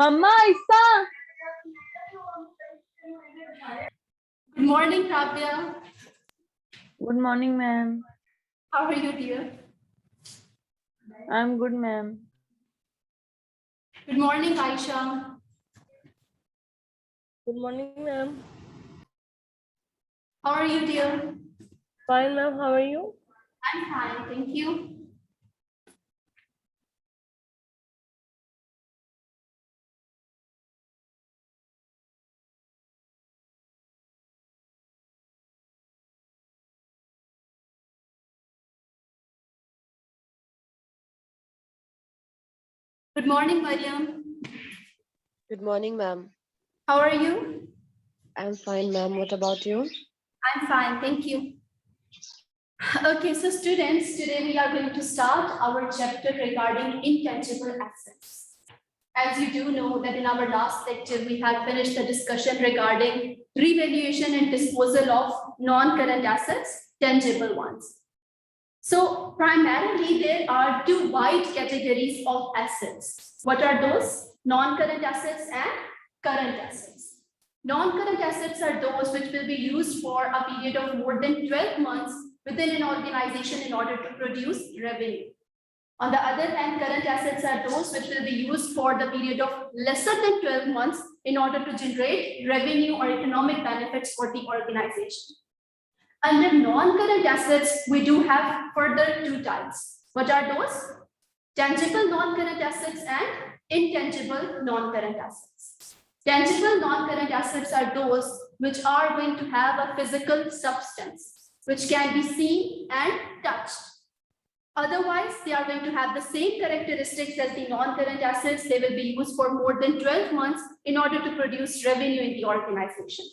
Mama, Isa. Good morning, Kavya. Good morning, ma'am. How are you, dear? I'm good, ma'am. Good morning, Aisha. Good morning, ma'am. How are you, dear? Fine, ma'am. How are you? I'm fine, thank you. Good morning, Mariam. Good morning, ma'am. How are you? I'm fine, ma'am. What about you? I'm fine, thank you. Okay, so students, today we are going to start our chapter regarding intangible assets. As you do know that in our last lecture, we had finished the discussion regarding revaluation and disposal of non-current assets, tangible ones. So primarily, there are two wide categories of assets. What are those? Non-current assets and current assets. Non-current assets are those which will be used for a period of more than 12 months within an organization in order to produce revenue. On the other hand, current assets are those which will be used for the period of lesser than 12 months in order to generate revenue or economic benefits for the organization. Under non-current assets, we do have further two types. What are those? Tangible non-current assets and intangible non-current assets. Tangible non-current assets are those which are going to have a physical substance, which can be seen and touched. Otherwise, they are going to have the same characteristics as the non-current assets. They will be used for more than 12 months in order to produce revenue in the organization.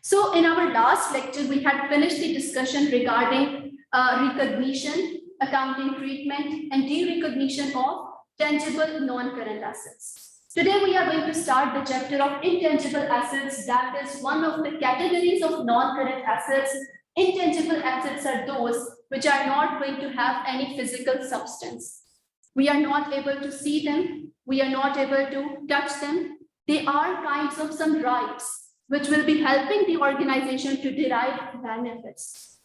So in our last lecture, we had finished the discussion regarding recognition, accounting treatment, and derecognition of tangible non-current assets. Today, we are going to start the chapter of intangible assets. That is one of the categories of non-current assets. Intangible assets are those which are not going to have any physical substance. We are not able to see them. We are not able to touch them. They are kinds of some rights which will be helping the organization to derive benefits.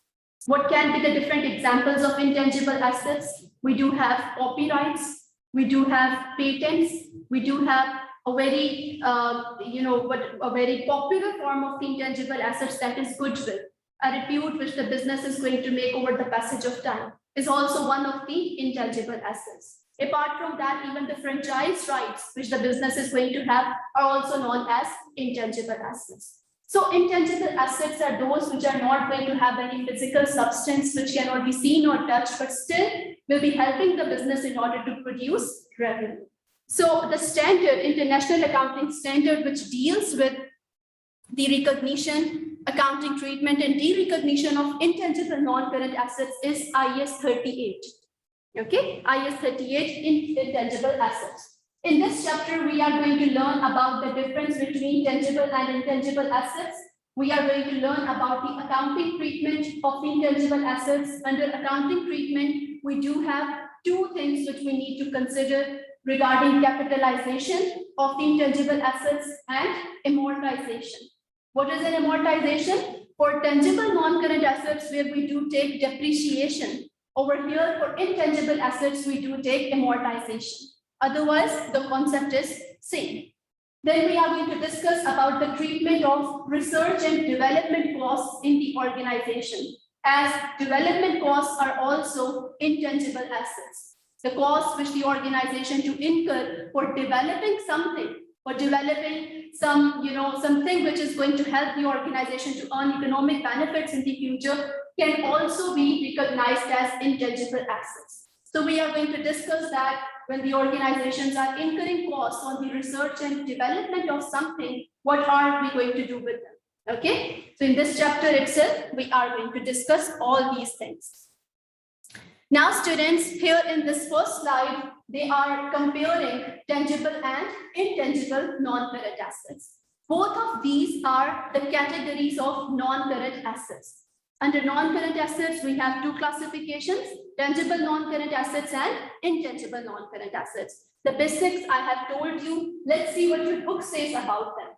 What can be the different examples of intangible assets? We do have copyrights, we do have patents, we do have a very, a very popular form of intangible assets, that is goodwill. A repute which the business is going to make over the passage of time is also one of the intangible assets. Apart from that, even the franchise rights which the business is going to have are also known as intangible assets. So intangible assets are those which are not going to have any physical substance, which cannot be seen or touched, but still will be helping the business in order to produce revenue. So the standard, international accounting standard, which deals with the recognition, accounting treatment, and derecognition of intangible non-current assets is IS 38. Okay, IS 38 in intangible assets. In this chapter, we are going to learn about the difference between tangible and intangible assets. We are going to learn about the accounting treatment of intangible assets. Under accounting treatment, we do have two things which we need to consider regarding capitalization of intangible assets and amortization. What is an amortization? For tangible non-current assets, where we do take depreciation. Over here, for intangible assets, we do take amortization. Otherwise, the concept is same. Then we are going to discuss about the treatment of research and development costs in the organization, as development costs are also intangible assets. The costs which the organization to incur for developing something, for developing something which is going to help the organization to earn economic benefits in the future can also be recognized as intangible assets. So we are going to discuss that when the organizations are incurring costs on the research and development of something, what are we going to do with them? Okay, so in this chapter itself, we are going to discuss all these things. Now, students, here in this first slide, they are comparing tangible and intangible non-current assets. Both of these are the categories of non-current assets. Under non-current assets, we have two classifications, tangible non-current assets and intangible non-current assets. The basics I have told you. Let's see what your book says about them.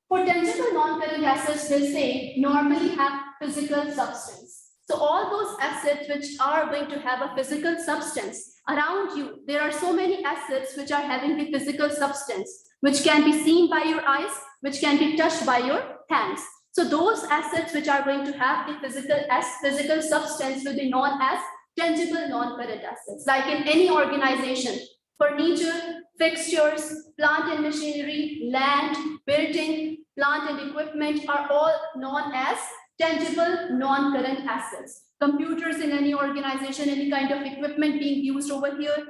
For tangible non-current assets, they say normally have physical substance. So all those assets which are going to have a physical substance around you, there are so many assets which are having the physical substance, which can be seen by your eyes, which can be touched by your hands. So those assets which are going to have the physical substance will be known as tangible non-current assets. Like in any organization, furniture, fixtures, plant and machinery, land, building, plant and equipment are all known as tangible non-current assets. Computers in any organization, any kind of equipment being used over here,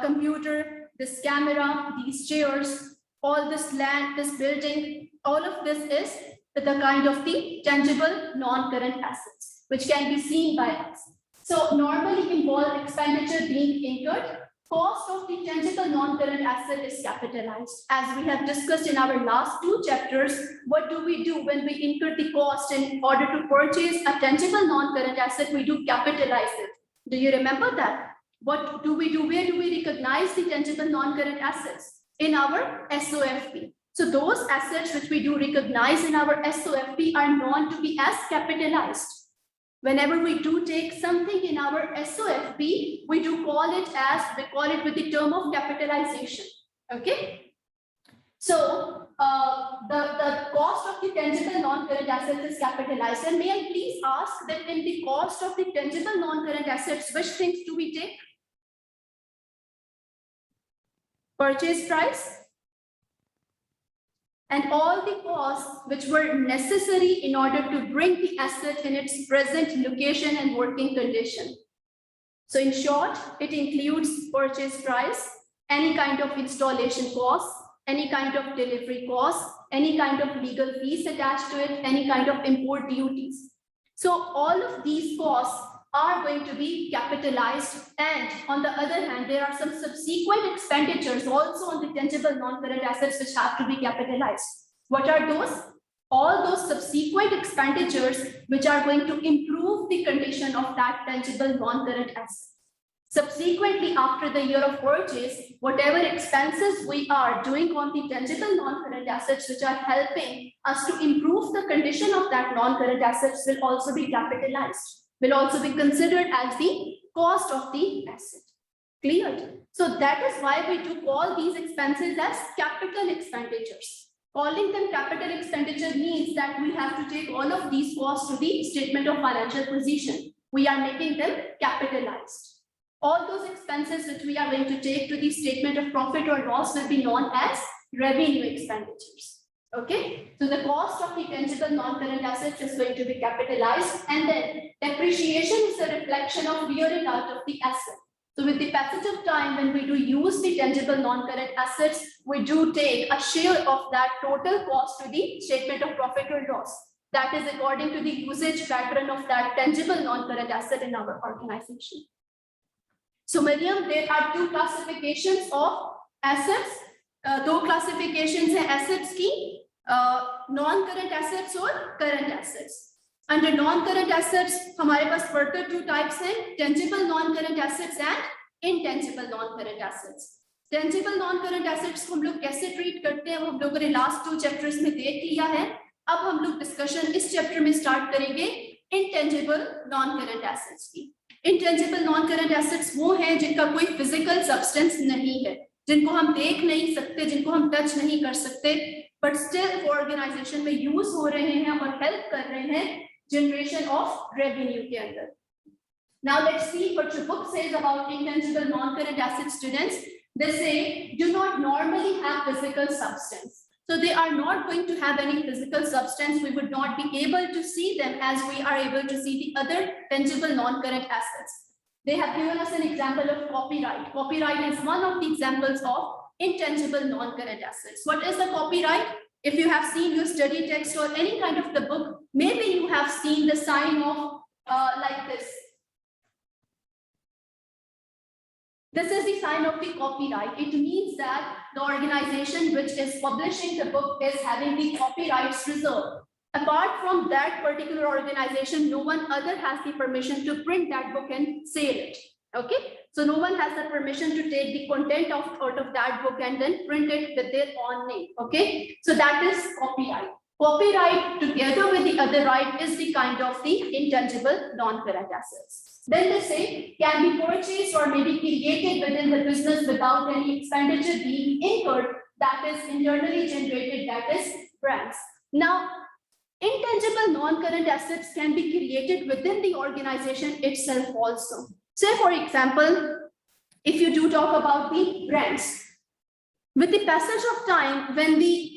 computer, this camera, these chairs, all this land, this building, all of this is the kind of the tangible non-current assets, which can be seen by us. So normally involve expenditure being incurred. Cost of the tangible non-current asset is capitalized. As we have discussed in our last two chapters, what do we do when we incur the cost in order to purchase a tangible non-current asset? We do capitalize it. Do you remember that? What do we do? Where do we recognize the tangible non-current assets? In our SOFP. So those assets which we do recognize in our SOFP are known to be as capitalized. Whenever we do take something in our SOFP, we do call it with the term of capitalization. Okay. So the cost of the tangible non-current assets is capitalized. And may I please ask that in the cost of the tangible non-current assets, which things do we take? Purchase price and all the costs which were necessary in order to bring the asset in its present location and working condition. So in short, it includes purchase price, any kind of installation costs, any kind of delivery costs, any kind of legal fees attached to it, any kind of import duties. So all of these costs are going to be capitalized, and on the other hand, there are some subsequent expenditures also on the tangible non-current assets which have to be capitalized. What are those? All those subsequent expenditures which are going to improve the condition of that tangible non-current asset. Subsequently, after the year of purchase, whatever expenses we are doing on the tangible non-current assets which are helping us to improve the condition of that non-current assets will also be capitalized, will also be considered as the cost of the asset. Clear? So that is why we do call these expenses as capital expenditures. Calling them capital expenditure means that we have to take all of these costs to the statement of financial position. We are making them capitalized. All those expenses which we are going to take to the statement of profit or loss will be known as revenue expenditures. Okay, so the cost of the tangible non-current assets is going to be capitalized, and then depreciation is a reflection of wearing out of the asset. So with the passage of time, when we do use the tangible non-current assets, we do take a share of that total cost to the statement of profit or loss. That is according to the usage pattern of that tangible non-current asset in our organization. So Miriam, there are two classifications of assets. दो classifications हैं assets की, non-current assets और current assets. Under non-current assets हमारे पास further two types हैं, tangible non-current assets and intangible non-current assets. Tangible non-current assets को हम लोग कैसे treat करते हैं वो हम लोगों ने last two chapters में देख लिया है. अब हम लोग discussion इस chapter में start करेंगे intangible non-current assets की. Intangible non-current assets वो हैं जिनका कोई physical substance नहीं है, जिनको हम देख नहीं सकते, जिनको हम टच नहीं कर सकते, बट स्टिल वो ऑर्गेनाइजेशन में यूज हो रहे हैं और हेल्प कर रहे हैं जनरेशन ऑफ रेवेन्यू के अंदर. Now let's see what your book says about intangible non-current assets, students. They say do not normally have physical substance. So they are not going to have any physical substance. We would not be able to see them as we are able to see the other tangible non-current assets. They have given us an example of copyright. Copyright is one of the examples of intangible non-current assets. What is the copyright? If you have seen your study text or any kind of the book, maybe you have seen the sign of like this. This is the sign of the copyright. It means that the organization which is publishing the book is having the copyrights reserved. Apart from that particular organization, no one other has the permission to print that book and sell it. Okay, So no one has the permission to take the content out of that book and then print it with their own name. Okay, so that is copyright. Copyright together with the other right is the kind of the intangible non-current assets. Then they say can be purchased or may be created within the business without any expenditure being incurred, that is internally generated, that is brands. Now, intangible non-current assets can be created within the organization itself also. Say for example, if you do talk about the brands, with the passage of time, when the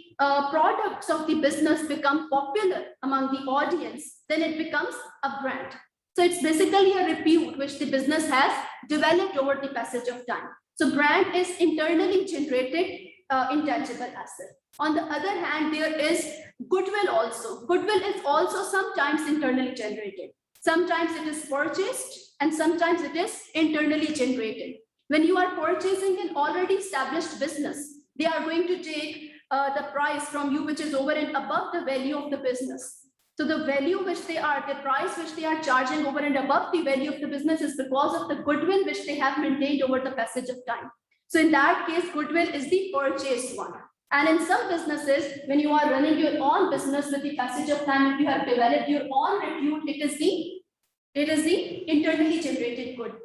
products of the business become popular among the audience, then it becomes a brand. So it's basically a repute which the business has developed over the passage of time. So brand is internally generated intangible asset. On the other hand, there is goodwill also. Goodwill is also sometimes internally generated. Sometimes it is purchased and sometimes it is internally generated. When you are purchasing an already established business, they are going to take the price from you which is over and above the value of the business. So the value which they are, the price which they are charging over and above the value of the business is because of the goodwill which they have maintained over the passage of time. So in that case, goodwill is the purchased one. And in some businesses, when you are running your own business with the passage of time, if you have developed your own repute, it is the internally generated goodwill.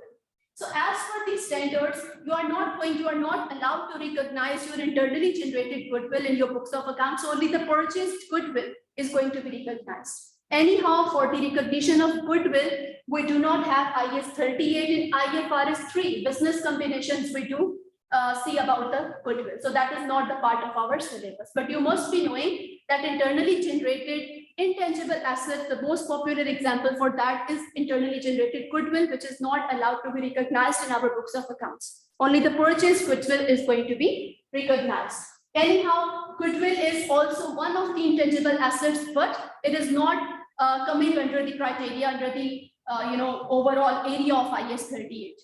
So as per these standards, you are not allowed to recognize your internally generated goodwill in your books of accounts. Only the purchased goodwill is going to be recognized. Anyhow, for the recognition of goodwill, we do not have IS 38 in IFRS 3 business combinations. We do see about the goodwill. So that is not the part of our syllabus. But you must be knowing that internally generated intangible assets, the most popular example for that is internally generated goodwill, which is not allowed to be recognized in our books of accounts. Only the purchased goodwill is going to be recognized. Anyhow, goodwill is also one of the intangible assets, but it is not coming under the criteria, under the overall area of IS 38.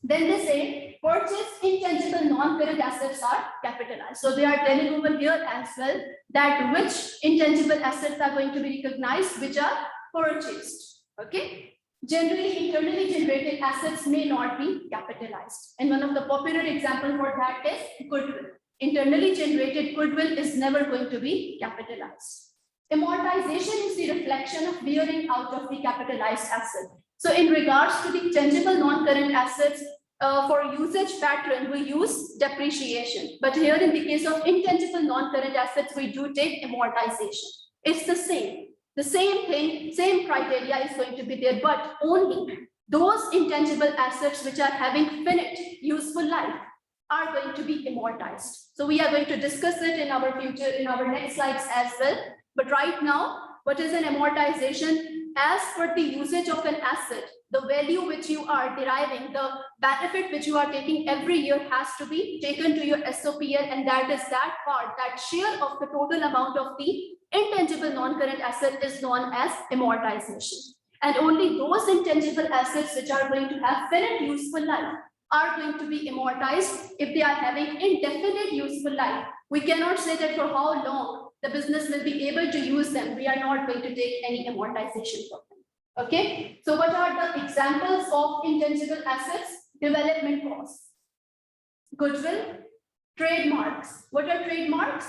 Then they say purchased intangible non-current assets are capitalized. So they are telling over here as well that which intangible assets are going to be recognized, which are purchased. Okay. Generally, internally generated assets may not be capitalized. And one of the popular examples for that is goodwill. Internally generated goodwill is never going to be capitalized. Amortization is the reflection of wearing out of the capitalized asset. So in regards to the tangible non-current assets, for usage pattern, we use depreciation. But here in the case of intangible non-current assets, we do take amortization. It's the same. The same thing, same criteria is going to be there, but only those intangible assets which are having finite useful life are going to be amortized. So we are going to discuss it in our next slides as well. But right now, what is an amortization? As per the usage of an asset, the value which you are deriving, the benefit which you are taking every year has to be taken to your SOPL, and that is that part, that share of the total amount of the intangible non-current asset is known as amortization. And only those intangible assets which are going to have finite useful life are going to be amortized if they are having indefinite useful life. We cannot say that for how long the business will be able to use them. We are not going to take any amortization for them. Okay, so what are the examples of intangible assets? Development costs, goodwill, trademarks. What are trademarks?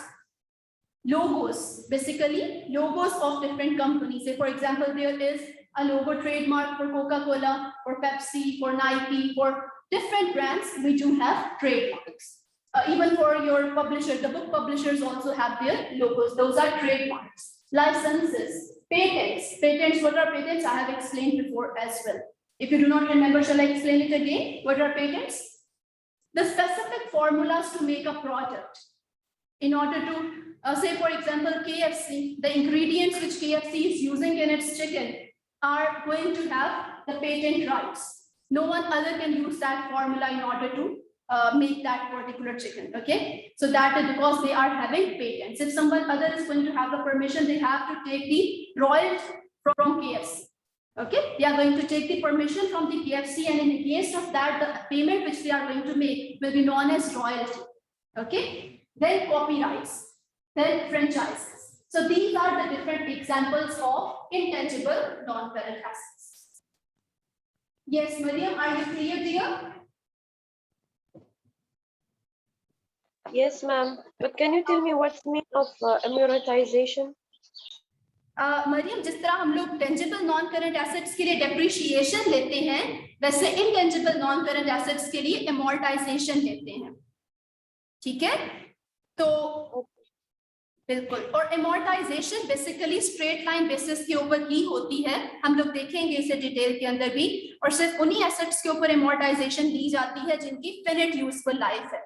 Logos, basically logos of different companies. Say for example, there is a logo trademark for Coca-Cola, for Pepsi, for Nike, for different brands, we do have trademarks. Even for your publisher, the book publishers also have their logos. Those are trademarks. Licenses, patents. Patents, what are patents? I have explained before as well. If you do not remember, shall I explain it again? What are patents? The specific formulas to make a product. In order to, say for example, KFC, the ingredients which KFC is using in its chicken are going to have the patent rights. No one other can use that formula in order to make that particular chicken. Okay, so that is because they are having patents. If someone other is going to have the permission, they have to take the royalty from KFC. Okay, they are going to take the permission from the KFC, and in the case of that, the payment which they are going to make will be known as royalty. Okay, then copyrights, then franchises. So these are the different examples of intangible non-current assets. Yes, Mariam, are you clear, dear? Yes, ma'am. But can you tell me what's the meaning of amortization? Maryam, जिस तरह हम लोग tangible non current assets के लिए depreciation लेते हैं, वैसे intangible non current assets के लिए amortization लेते हैं। ठीक है, तो बिल्कुल, और amortization basically straight line basis के ऊपर ही होती है, हम लोग देखेंगे इसे डिटेल के अंदर भी, और सिर्फ उन्हीं एसेट्स के ऊपर amortization दी जाती है जिनकी फिनिट यूजफुल लाइफ है,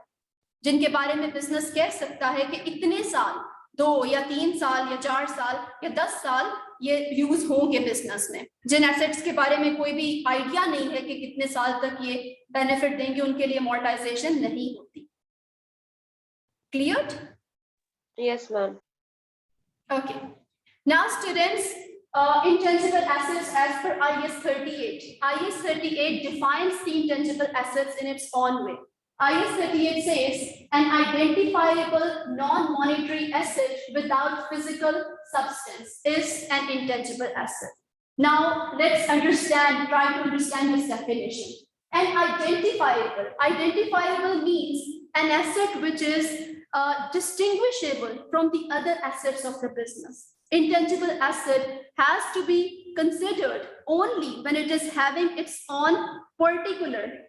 जिनके बारे में बिजनेस कह सकता है कि इतने साल, 2 या 3 साल या 4 साल या 10 साल ये यूज होंगे बिजनेस में। जिन एसेट्स के बारे में कोई भी आइडिया नहीं है कि कितने साल तक ये बेनिफिट देंगे, उनके लिए amortization नहीं होती। Clear? Yes, ma'am. Okay. Now, students, intangible assets as per IS 38. IS 38 defines the intangible assets in its own way. IS 38 says an identifiable non-monetary asset without physical substance is an intangible asset. Now, let's try to understand this definition. An identifiable means an asset which is distinguishable from the other assets of the business. Intangible asset has to be considered only when it is having its own particular,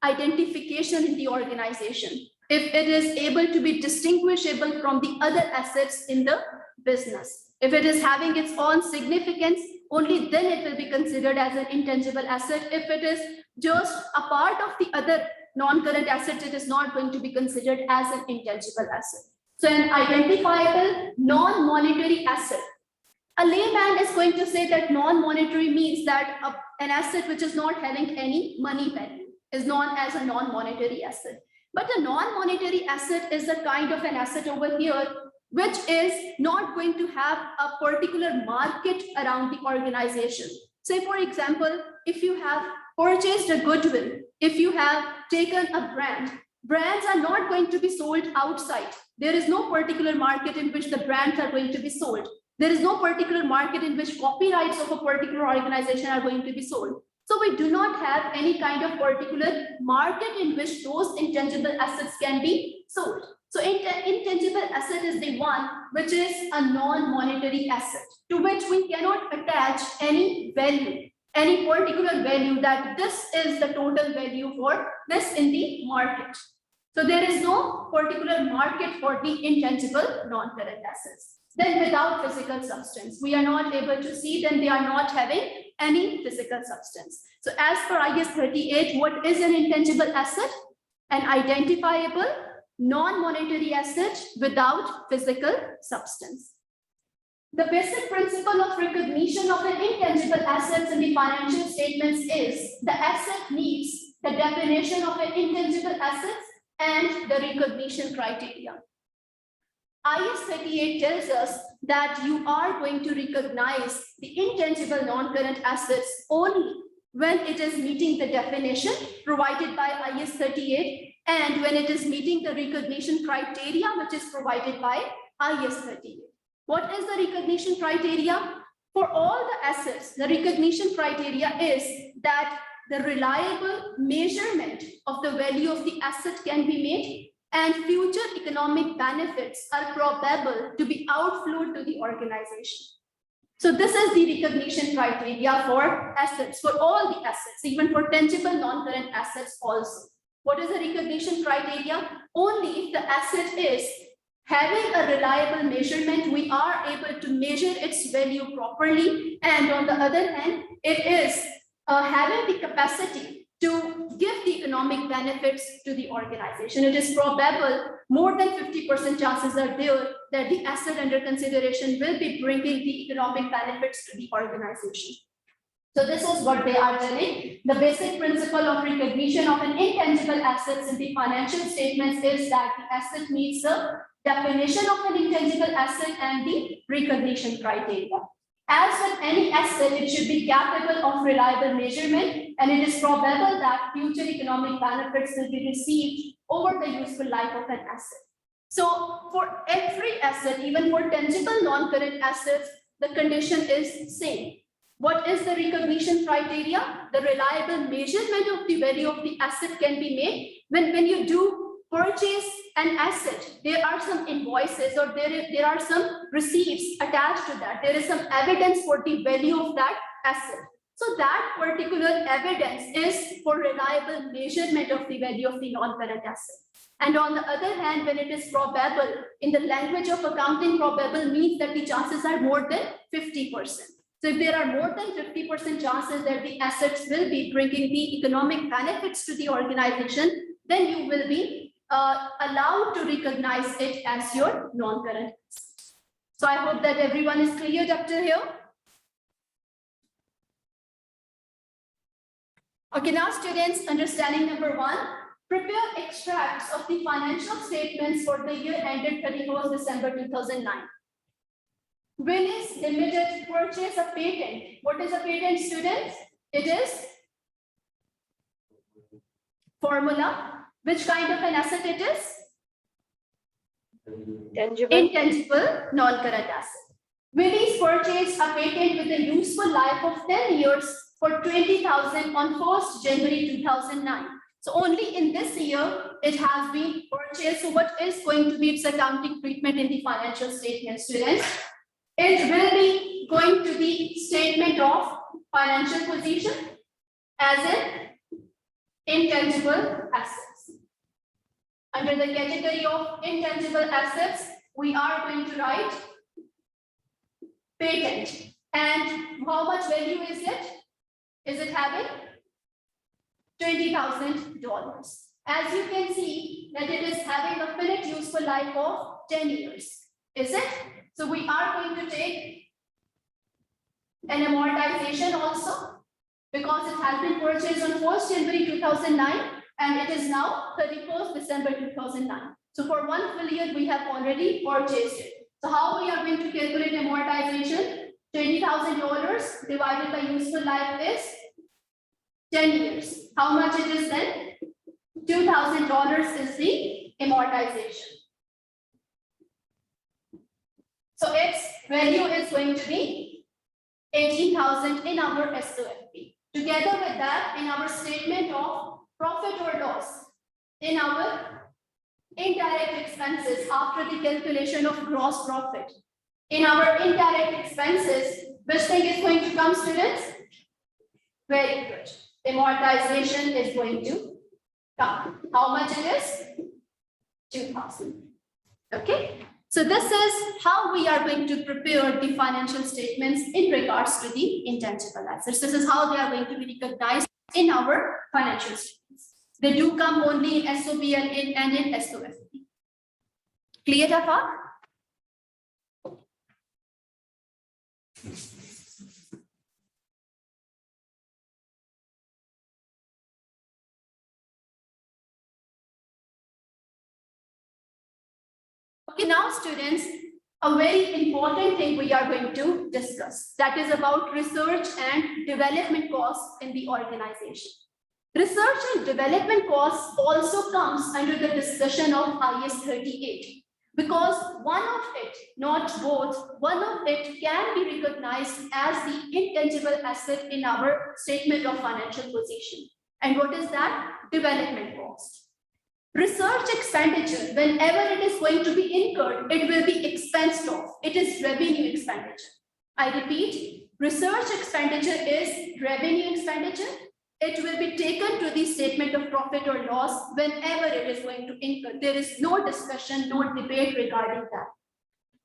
identification in the organization. If it is able to be distinguishable from the other assets in the business, if it is having its own significance, only then it will be considered as an intangible asset. If it is just a part of the other non-current assets, it is not going to be considered as an intangible asset. So an identifiable non-monetary asset. A layman is going to say that non-monetary means that an asset which is not having any money value is known as a non-monetary asset. But a non-monetary asset is a kind of an asset over here which is not going to have a particular market around the organization. Say, for example, if you have purchased a Goodwill, if you have taken a brand, brands are not going to be sold outside. There is no particular market in which the brands are going to be sold. There is no particular market in which copyrights of a particular organization are going to be sold. So we do not have any kind of particular market in which those intangible assets can be sold. So intangible asset is the one which is a non-monetary asset to which we cannot attach any value, any particular value that this is the total value for this in the market. So there is no particular market for the intangible non-current assets. Then without physical substance, we are not able to see, then they are not having any physical substance. So as per IS 38, what is an intangible asset? An identifiable non-monetary asset without physical substance. The basic principle of recognition of an intangible assets in the financial statements is the asset meets the definition of an intangible assets and the recognition criteria. IS 38 tells us that you are going to recognize the intangible non-current assets only when it is meeting the definition provided by IS 38 and when it is meeting the recognition criteria which is provided by IS 38. What is the recognition criteria? For all the assets, the recognition criteria is that the reliable measurement of the value of the asset can be made and future economic benefits are probable to be outflowed to the organization. So this is the recognition criteria for assets, for all the assets, even for tangible non-current assets also. What is the recognition criteria? Only if the asset is having a reliable measurement, we are able to measure its value properly. And on the other hand, it is having the capacity to give the economic benefits to the organization. It is probable, more than 50% chances are there that the asset under consideration will be bringing the economic benefits to the organization. So this is what they are telling. The basic principle of recognition of an intangible assets in the financial statements is that the asset meets the definition of an intangible asset and the recognition criteria. As with any asset, it should be capable of reliable measurement, and it is probable that future economic benefits will be received over the useful life of an asset. So for every asset, even for tangible non-current assets, the condition is same. What is the recognition criteria? The reliable measurement of the value of the asset can be made when you do purchase an asset. There are some invoices or there are some receipts attached to that. There is some evidence for the value of that asset. So that particular evidence is for reliable measurement of the value of the non-current asset. And on the other hand, when it is probable, in the language of accounting, probable means that the chances are more than 50%. So if there are more than 50% chances that the assets will be bringing the economic benefits to the organization, then you will be allowed to recognize it as your non-current asset. So I hope that everyone is cleared up to here. Okay, now students, understanding number 1, prepare extracts of the financial statements for the year ended 31st December 2009. Willis Limited purchase a patent. What is a patent, students? It is formula. Which kind of an asset it is? Tangible. Intangible non-current asset. Willis purchased a patent with a useful life of 10 years for 20,000 on 1st January 2009. So only in this year it has been purchased. So what is going to be its accounting treatment in the financial statement, students? It will be going to be statement of financial position as an intangible assets. Under the category of intangible assets, we are going to write patent. And how much value is it? Is it having $20,000? As you can see that it is having a finite useful life of 10 years. Is it? So we are going to take an amortization also because it has been purchased on 1st January 2009 and it is now 31st December 2009. So for one full year, we have already purchased it. So how we are going to calculate amortization? $20,000 divided by useful life is 10 years. How much it is then? $2,000 is the amortization. So its value is going to be 18,000 in our SOFP. Together with that, in our statement of profit or loss, in our indirect expenses after the calculation of gross profit, in our indirect expenses, which thing is going to come, students? Very good. Amortization is going to come. How much it is? 2,000. Okay. So this is how we are going to prepare the financial statements in regards to the intangible assets. This is how they are going to be recognized in our financial statements. They do come only in SOBL and in SOFP. Clear, Tafa? Okay, now students, a very important thing we are going to discuss, that is about research and development costs in the organization. Research and development costs also comes under the discussion of IS 38 because one of it, not both, one of it can be recognized as the intangible asset in our statement of financial position. And what is that? Development cost. Research expenditure, whenever it is going to be incurred, it will be expensed off. It is revenue expenditure. I repeat, research expenditure is revenue expenditure. It will be taken to the statement of profit or loss whenever it is going to incur. There is no discussion, no debate regarding that.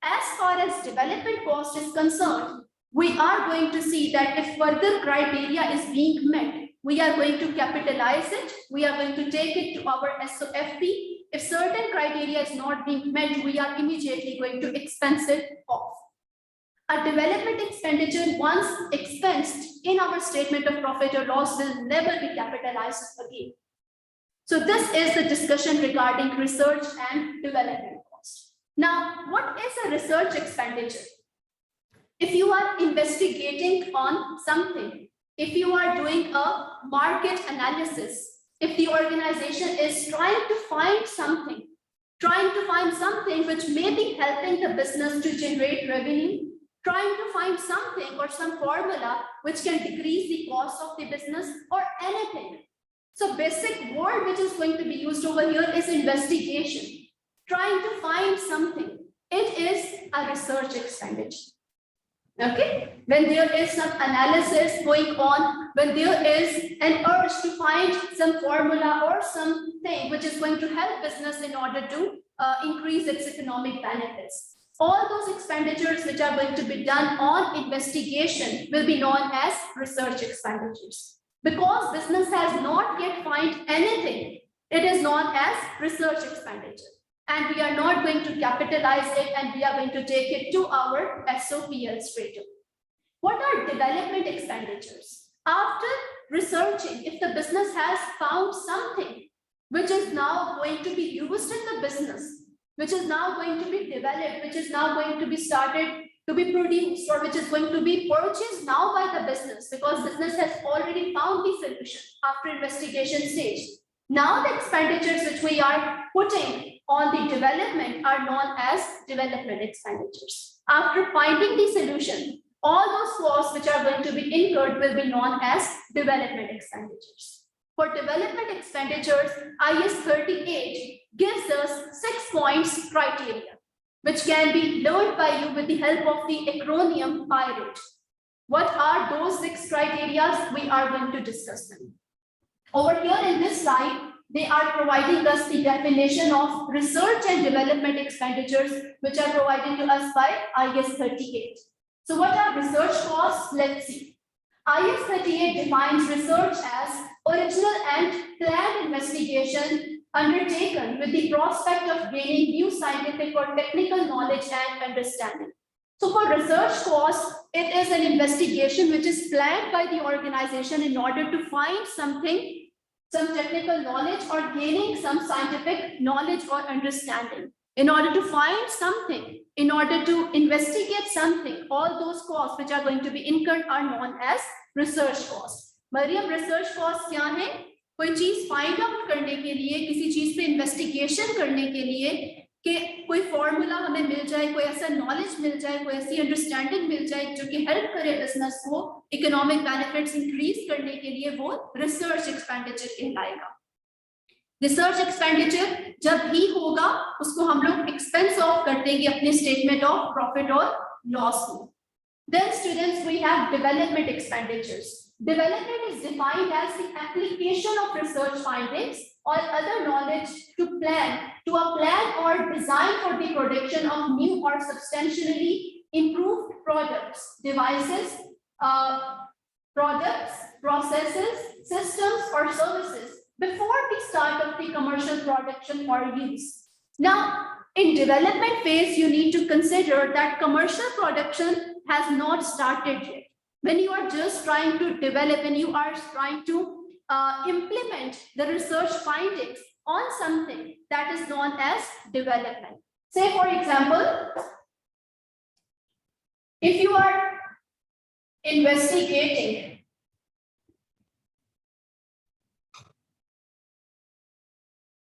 As far as development cost is concerned, we are going to see that if further criteria is being met, we are going to capitalize it. We are going to take it to our SOFP. If certain criteria is not being met, we are immediately going to expense it off. A development expenditure once expensed in our statement of profit or loss will never be capitalized again. So this is the discussion regarding research and development cost. Now, what is a research expenditure? If you are investigating on something, if you are doing a market analysis, if the organization is trying to find something which may be helping the business to generate revenue, trying to find something or some formula which can decrease the cost of the business or anything. So basic word which is going to be used over here is investigation, trying to find something. It is a research expenditure. Okay, when there is some analysis going on, when there is an urge to find some formula or something which is going to help business in order to increase its economic benefits. All those expenditures which are going to be done on investigation will be known as research expenditures. Because business has not yet found anything, it is known as research expenditure. And we are not going to capitalize it, and we are going to take it to our SOPL straight away. What are development expenditures? After researching, if the business has found something which is now going to be used in the business, which is now going to be developed, which is now going to be started to be produced, or which is going to be purchased now by the business, because business has already found the solution after investigation stage. Now the expenditures which we are putting on the development are known as development expenditures. After finding the solution, all those costs which are going to be incurred will be known as development expenditures. For development expenditures, IS 38 gives us 6 points criteria, which can be learned by you with the help of the acronym PIRATE. What are those 6 criteria? We are going to discuss them. Over here in this slide, they are providing us the definition of research and development expenditures, which are provided to us by IS 38. So what are research costs? Let's see. IS 38 defines research as original and planned investigation undertaken with the prospect of gaining new scientific or technical knowledge and understanding. So for research costs, it is an investigation which is planned by the organization in order to find something, some technical knowledge, or gaining some scientific knowledge or understanding. In order to find something, in order to investigate something, all those costs which are going to be incurred are known as research costs. Mariam, research costs क्या है? कोई चीज find out करने के लिए, किसी चीज पे इन्वेस्टिगेशन करने के लिए, कि कोई फॉर्मूला हमें मिल जाए, कोई ऐसा नॉलेज मिल जाए, कोई ऐसी अंडरस्टैंडिंग मिल जाए जो कि हेल्प करे बिजनेस को इकोनॉमिक बेनिफिट्स इंक्रीज करने के लिए, वो रिसर्च एक्सपेंडिचर कहलाएगा. रिसर्च एक्सपेंडिचर जब भी होगा उसको हम लोग एक्सपेंस ऑफ कर देंगे अपने स्टेटमेंट ऑफ प्रॉफिट और लॉस में. Then students, we have development expenditures. Development is defined as the application of research findings or other knowledge to a plan or design for the production of new or substantially improved products, devices, products, processes, systems, or services before the start of the commercial production or use. Now, in development phase, you need to consider that commercial production has not started yet. When you are just trying to develop and you are trying to implement the research findings on something, that is known as development. Say, for example, if you are investigating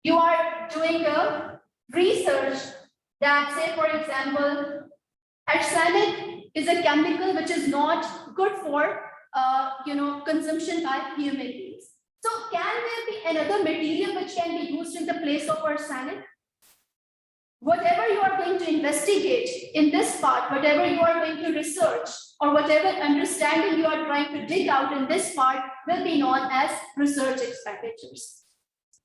you are doing a research that, say, for example, arsenic is a chemical which is not good for consumption by human beings. So can there be another material which can be used in the place of arsenic? Whatever you are going to investigate in this part, whatever you are going to research, or whatever understanding you are trying to dig out in this part will be known as research expenditures.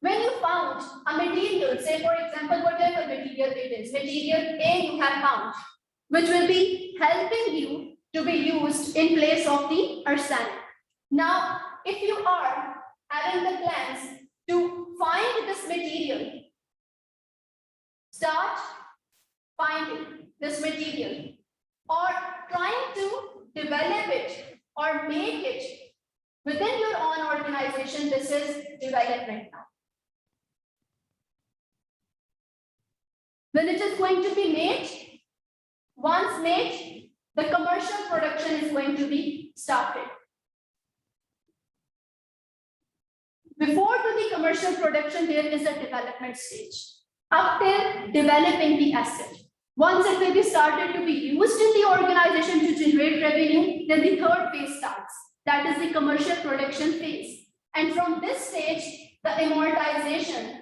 When you found a material, say for example, whatever material it is, material A you have found, which will be helping you to be used in place of the arsenic. Now, if you are having the plans to find this material, start finding this material or trying to develop it or make it within your own organization. This is development now. When it is going to be made, once made, the commercial production is going to be started. Before to the commercial production, there is a development stage. Up till developing the asset. Once it will be started to be used in the organization to generate revenue, then the third phase starts. That is the commercial production phase. And from this stage, the amortization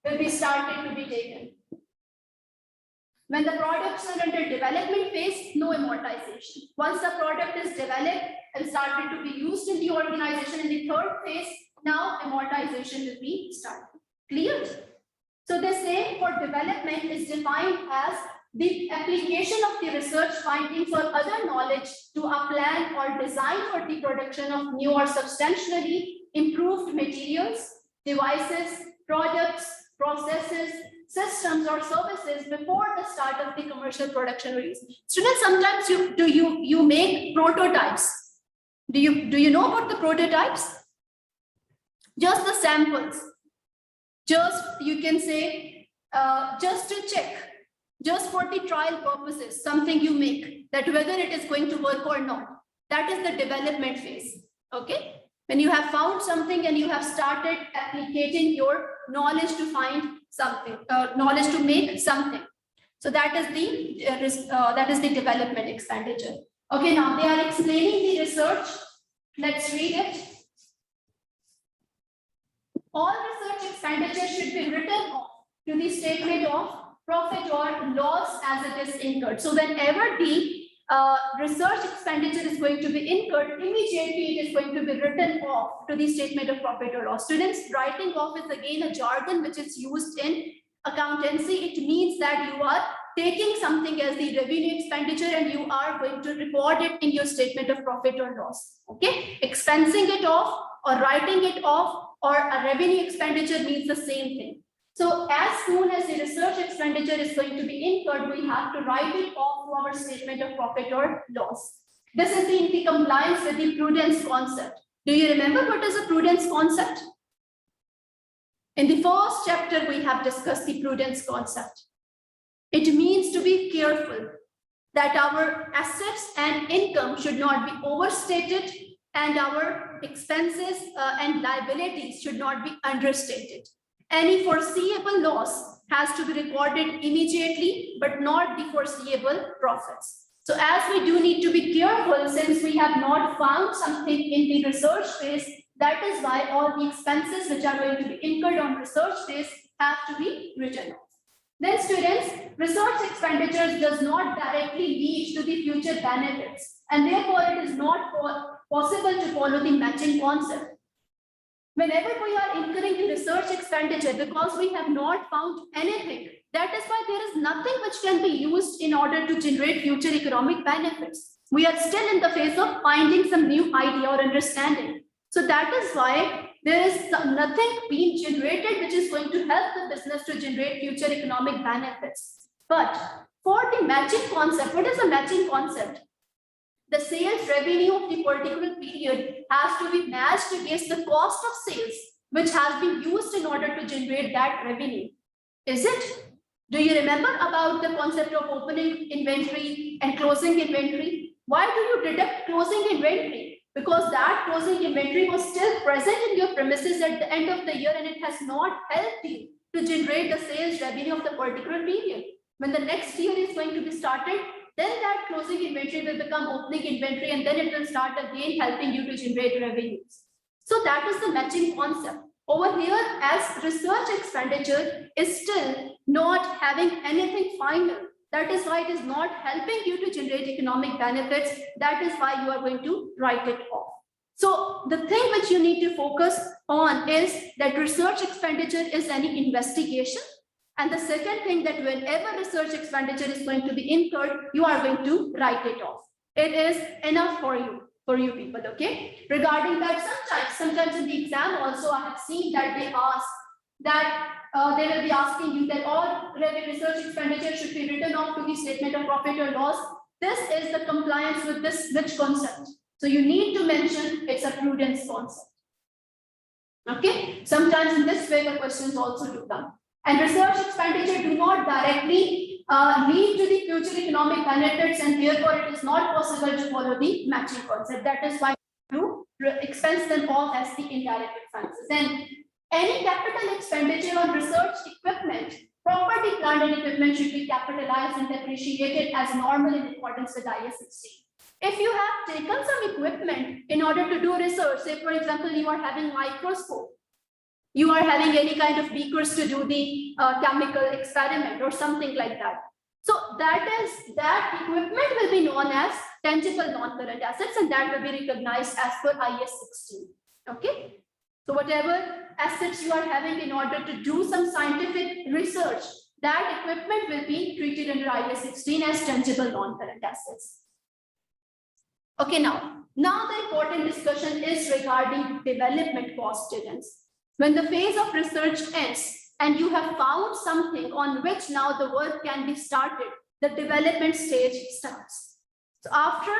will be started to be taken. When the products are under development phase, no amortization. Once the product is developed and started to be used in the organization in the third phase, now amortization will be started. Clear? So they say for development is defined as the application of the research findings or other knowledge to a plan or design for the production of new or substantially improved materials, devices, products, processes, systems or services before the start of the commercial production release. Students, sometimes you make prototypes. Do you know about the prototypes? Just the samples. Just you can say just to check, just for the trial purposes, something you make that whether it is going to work or not. That is the development phase. Okay. When you have found something and you have started applicating your knowledge to find something, knowledge to make something. So that is the development expenditure. Okay, now they are explaining the research. Let's read it. All research expenditure should be written off to the statement of profit or loss as it is incurred. So whenever the research expenditure is going to be incurred, immediately it is going to be written off to the statement of profit or loss. Students, writing off is again a jargon which is used in accountancy. It means that you are taking something as the revenue expenditure and you are going to record it in your statement of profit or loss. Okay, expensing it off or writing it off or a revenue expenditure means the same thing. So as soon as the research expenditure is going to be incurred, we have to write it off to our statement of profit or loss. This is in the compliance with the prudence concept. Do you remember what is a prudence concept? In the first chapter, we have discussed the prudence concept. It means to be careful that our assets and income should not be overstated and our expenses and liabilities should not be understated. Any foreseeable loss has to be recorded immediately, but not the foreseeable profits. So as we do need to be careful, since we have not found something in the research phase, that is why all the expenses which are going to be incurred on research phase have to be written off. Then students, research expenditures does not directly lead to the future benefits, and therefore it is not possible to follow the matching concept. Whenever we are incurring the research expenditure because we have not found anything, that is why there is nothing which can be used in order to generate future economic benefits. We are still in the phase of finding some new idea or understanding. So that is why there is nothing being generated which is going to help the business to generate future economic benefits. But for the matching concept, what is a matching concept? The sales revenue of the particular period has to be matched against the cost of sales, which has been used in order to generate that revenue. Is it? Do you remember about the concept of opening inventory and closing inventory? Why do you deduct closing inventory? Because that closing inventory was still present in your premises at the end of the year and it has not helped you to generate the sales revenue of the particular period. When the next year is going to be started, then that closing inventory will become opening inventory and then it will start again helping you to generate revenues. So that is the matching concept. Over here, as research expenditure is still not having anything final. That is why it is not helping you to generate economic benefits. That is why you are going to write it off. So the thing which you need to focus on is that research expenditure is any investigation. And the second thing that whenever research expenditure is going to be incurred, you are going to write it off. It is enough for you people, okay? Regarding that, sometimes in the exam also I have seen that they ask that they will be asking you that all research expenditure should be written off to the statement of profit or loss. This is the compliance with this which concept. So you need to mention it's a prudence concept. Okay? Sometimes in this way the questions also do come. And research expenditure do not directly lead to the future economic benefits and therefore it is not possible to follow the matching concept. That is why you expense them off as the indirect expenses. And any capital expenditure on research equipment Property, plant, and equipment should be capitalized and depreciated as normal in accordance with IAS 16. If you have taken some equipment in order to do research, say for example, you are having microscope, you are having any kind of beakers to do the chemical experiment or something like that. So that equipment will be known as tangible non-current assets, and that will be recognized as per IAS 16. Okay. So whatever assets you are having in order to do some scientific research, that equipment will be treated under IAS 16 as tangible non-current assets. Okay, now the important discussion is regarding development cost, students. When the phase of research ends and you have found something on which now the work can be started, the development stage starts. So after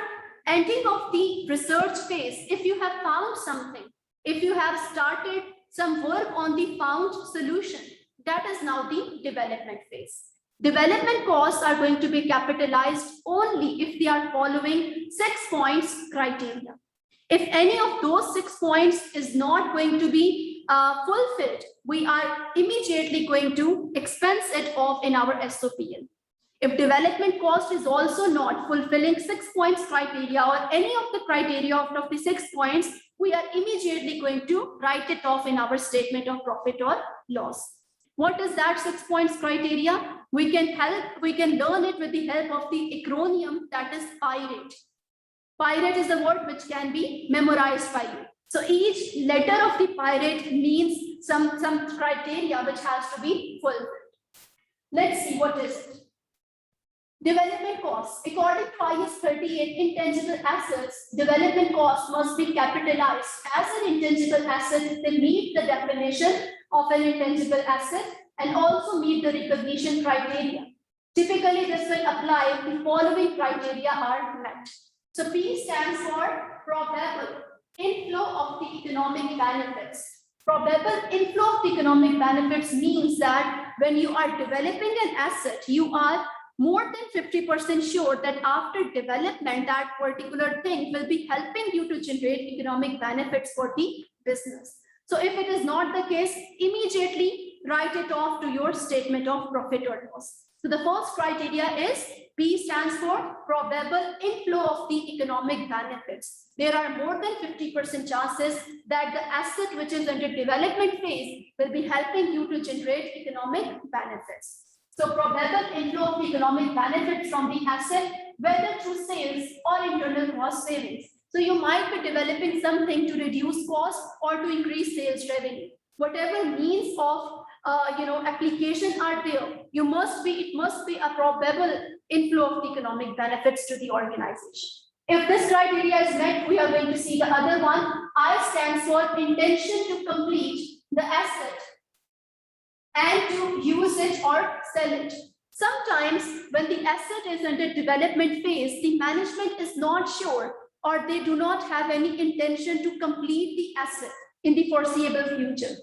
ending of the research phase, if you have found something, if you have started some work on the found solution, that is now the development phase. Development costs are going to be capitalized only if they are following 6 points criteria. If any of those 6 points is not going to be fulfilled, we are immediately going to expense it off in our SOPL. If development cost is also not fulfilling 6 points criteria or any of the criteria of the 6 points, we are immediately going to write it off in our statement of profit or loss. What is that 6 points criteria? We can learn it with the help of the acronym, that is PIRATE. PIRATE is a word which can be memorized by you. So each letter of the PIRATE means some criteria which has to be fulfilled. Let's see what is it. Development costs. According to IAS 38, intangible assets, development costs must be capitalized as an intangible asset if they meet the definition of an intangible asset and also meet the recognition criteria. Typically, this will apply if the following criteria are met. So P stands for probable inflow of the economic benefits. Probable inflow of the economic benefits means that when you are developing an asset, you are more than 50% sure that after development, that particular thing will be helping you to generate economic benefits for the business. So if it is not the case, immediately write it off to your statement of profit or loss. So the first criteria is P stands for probable inflow of the economic benefits. There are more than 50% chances that the asset which is under development phase will be helping you to generate economic benefits. So probable inflow of the economic benefits from the asset, whether through sales or internal cost savings. So you might be developing something to reduce cost or to increase sales revenue. Whatever means of application are there, it must be a probable inflow of the economic benefits to the organization. If this criteria is met, we are going to see the other one. I stands for intention to complete the asset and to use it or sell it. Sometimes when the asset is under development phase, the management is not sure or they do not have any intention to complete the asset in the foreseeable future.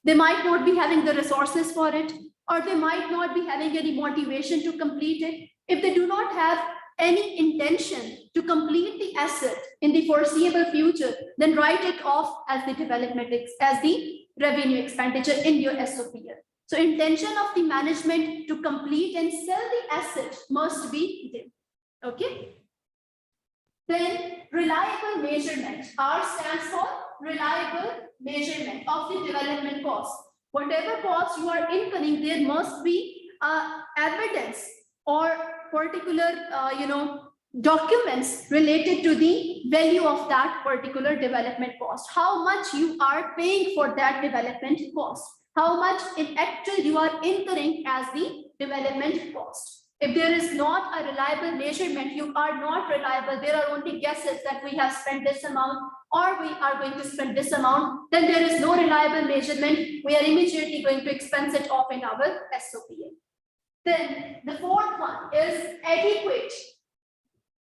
They might not be having the resources for it, or they might not be having any motivation to complete it. If they do not have any intention to complete the asset in the foreseeable future, then write it off as the development, as the revenue expenditure in your SOPL. So intention of the management to complete and sell the asset must be there. Okay. Then reliable measurement. R stands for reliable measurement of the development cost. Whatever costs you are incurring, there must be evidence or particular documents related to the value of that particular development cost. How much you are paying for that development cost. How much in actual you are incurring as the development cost. If there is not a reliable measurement, you are not reliable, there are only guesses that we have spent this amount or we are going to spend this amount, then there is no reliable measurement. We are immediately going to expense it off in our SOPL. Then the fourth one is adequate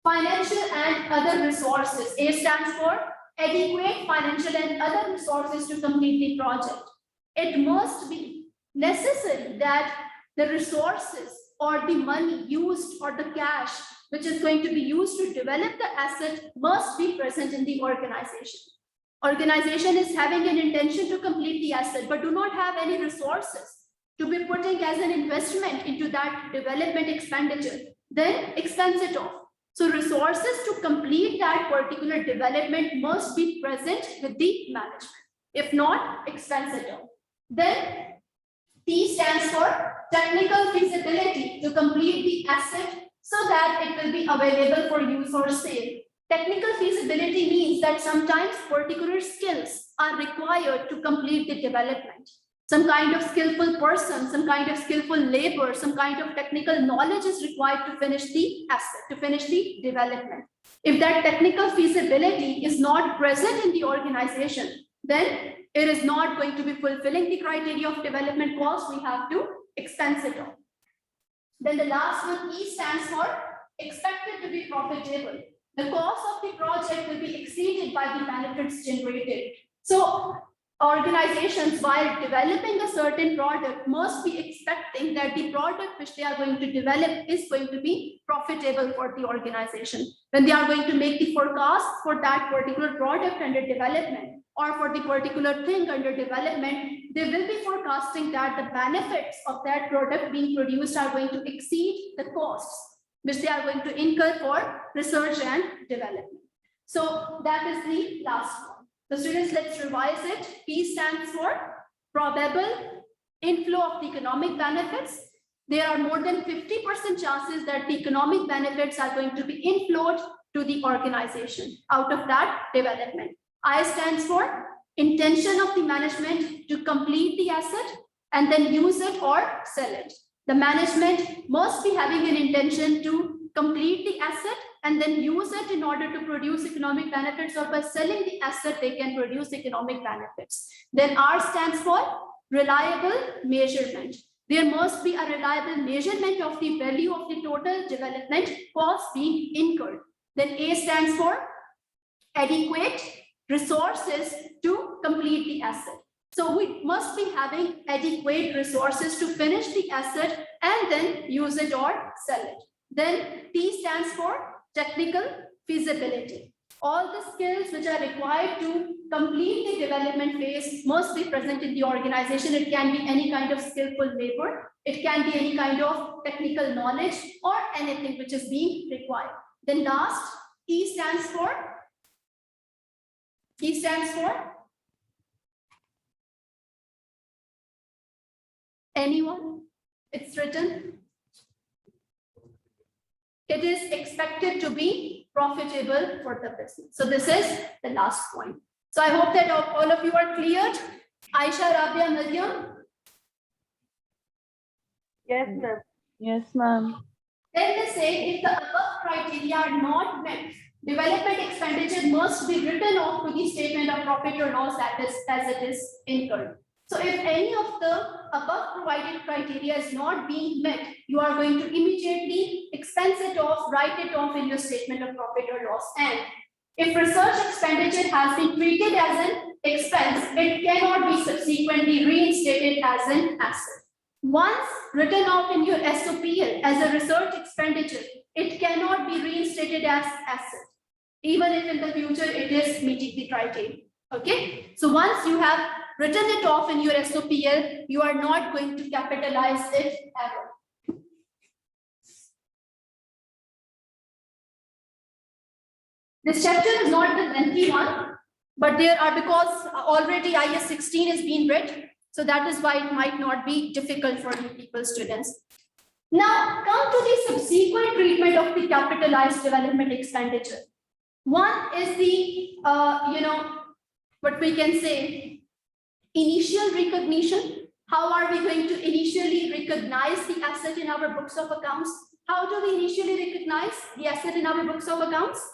financial and other resources. A stands for adequate financial and other resources to complete the project. It must be necessary that the resources or the money used or the cash which is going to be used to develop the asset must be present in the organization. Organization is having an intention to complete the asset but do not have any resources. to be putting as an investment into that development expenditure, then expense it off. So resources to complete that particular development must be present with the management. If not, expense it off. Then T stands for technical feasibility to complete the asset so that it will be available for use or sale. Technical feasibility means that sometimes particular skills are required to complete the development. Some kind of skillful person, some kind of skillful labor, some kind of technical knowledge is required to finish the asset, to finish the development. If that technical feasibility is not present in the organization, then it is not going to be fulfilling the criteria of development cost. We have to expense it off. Then the last one, E, stands for expected to be profitable. The cost of the project will be exceeded by the benefits generated. So organizations, while developing a certain product, must be expecting that the product which they are going to develop is going to be profitable for the organization. When they are going to make the forecast for that particular product under development or for the particular thing under development, they will be forecasting that the benefits of that product being produced are going to exceed the costs which they are going to incur for research and development. So that is the last one. So students, let's revise it. P stands for probable inflow of the economic benefits. There are more than 50% chances that the economic benefits are going to be inflowed to the organization out of that development. I stands for intention of the management to complete the asset and then use it or sell it. The management must be having an intention to complete the asset and then use it in order to produce economic benefits, or by selling the asset, they can produce economic benefits. Then R stands for reliable measurement. There must be a reliable measurement of the value of the total development cost being incurred. Then A stands for adequate resources to complete the asset. So we must be having adequate resources to finish the asset and then use it or sell it. Then T stands for technical feasibility. All the skills which are required to complete the development phase must be present in the organization. It can be any kind of skillful labor. It can be any kind of technical knowledge or anything which is being required. Then last, E stands for anyone? It's written. It is expected to be profitable for the business. So this is the last point. So I hope that all of you are cleared. Aisha, Rabia, Miriam. Yes, ma'am. Yes, ma'am. Then they say if the above criteria are not met, development expenditure must be written off to the statement of profit or loss as it is incurred. So if any of the above provided criteria is not being met, you are going to immediately expense it off, write it off in your statement of profit or loss. And if research expenditure has been treated as an expense, it cannot be subsequently reinstated as an asset. Once written off in your SOPL as a research expenditure, it cannot be reinstated as asset, even if in the future it is meeting the criteria. Okay, so once you have written it off in your SOPL, you are not going to capitalize it ever. This chapter is not the lengthy one, but there are, because already IS 16 is being read, so that is why it might not be difficult for you people, students. Now come to the subsequent treatment of the capitalized development expenditure. One is the, what we can say, initial recognition. How are we going to initially recognize the asset in our books of accounts? How do we initially recognize the asset in our books of accounts?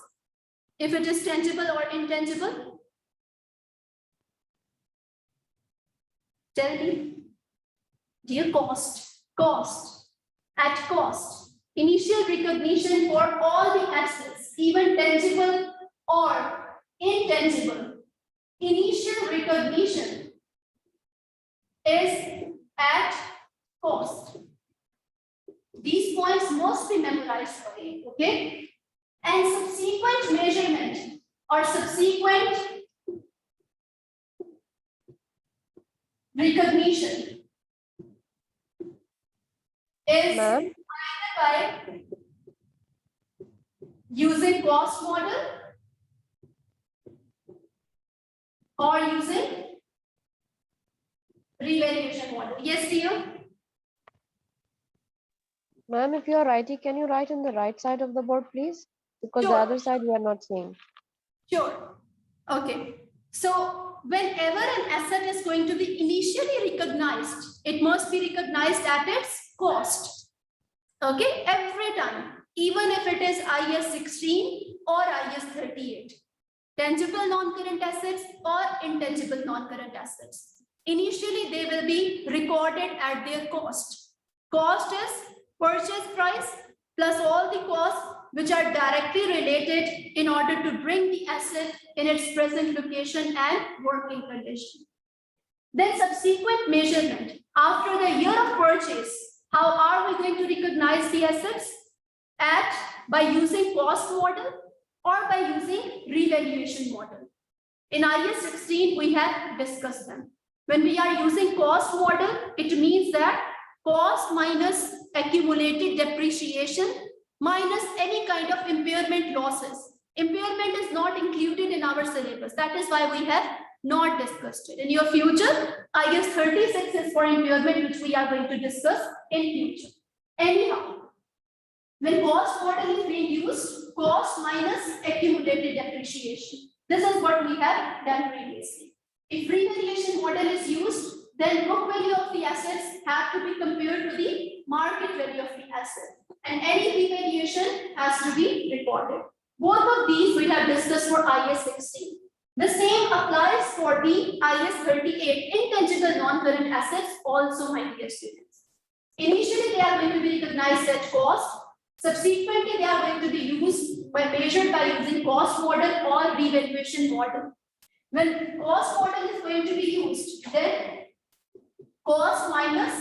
If it is tangible or intangible? Tell me. Dear cost, at cost. Initial recognition for all the assets, even tangible or intangible. Initial recognition is at cost. These points must be memorized for you, okay? And subsequent measurement or subsequent recognition is Ma'am? either by using cost model or using revaluation model. Yes, dear? Ma'am, if you are writing, can you write on the right side of the board, please? Because the Sure. other side we are not seeing. Sure. Okay. So whenever an asset is going to be initially recognized, it must be recognized at its cost. Okay, every time, even if it is IS 16 or IS 38. Tangible non-current assets or intangible non-current assets. Initially, they will be recorded at their cost. Cost is purchase price plus all the costs which are directly related in order to bring the asset in its present location and working condition. Then subsequent measurement. After the year of purchase, how are we going to recognize the assets? By using cost model or by using revaluation model. In IS 16, we have discussed them. When we are using cost model, it means that cost minus accumulated depreciation minus any kind of impairment losses. Impairment is not included in our syllabus. That is why we have not discussed it. In your future, IS 36 is for impairment, which we are going to discuss in future. Anyhow, when cost model is being used, cost minus accumulated depreciation. This is what we have done previously. If revaluation model is used, then book value of the assets have to be compared to the market value of the asset. And any revaluation has to be recorded. Both of these we have discussed for IS 16. The same applies for the IS 38 intangible non-current assets also, my dear students. Initially, they are going to be recognized at cost. Subsequently, they are going to be used by measured by using cost model or revaluation model. When cost model is going to be used, then cost minus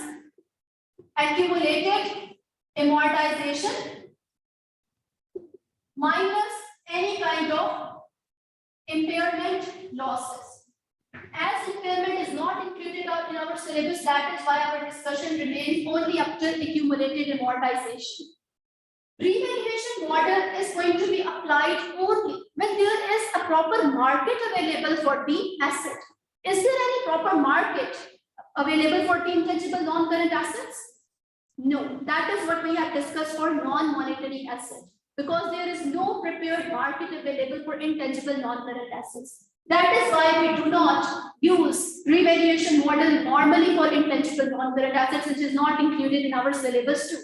accumulated amortization minus any kind of impairment losses. As impairment is not included in our syllabus, that is why our discussion remains only up to accumulated amortization. Revaluation model is going to be applied only when there is a proper market available for the asset. Is there any proper market available for the intangible non-current assets? No, that is what we have discussed for non-monetary assets, because there is no prepared market available for intangible non-current assets. That is why we do not use revaluation model normally for intangible non-current assets, which is not included in our syllabus too.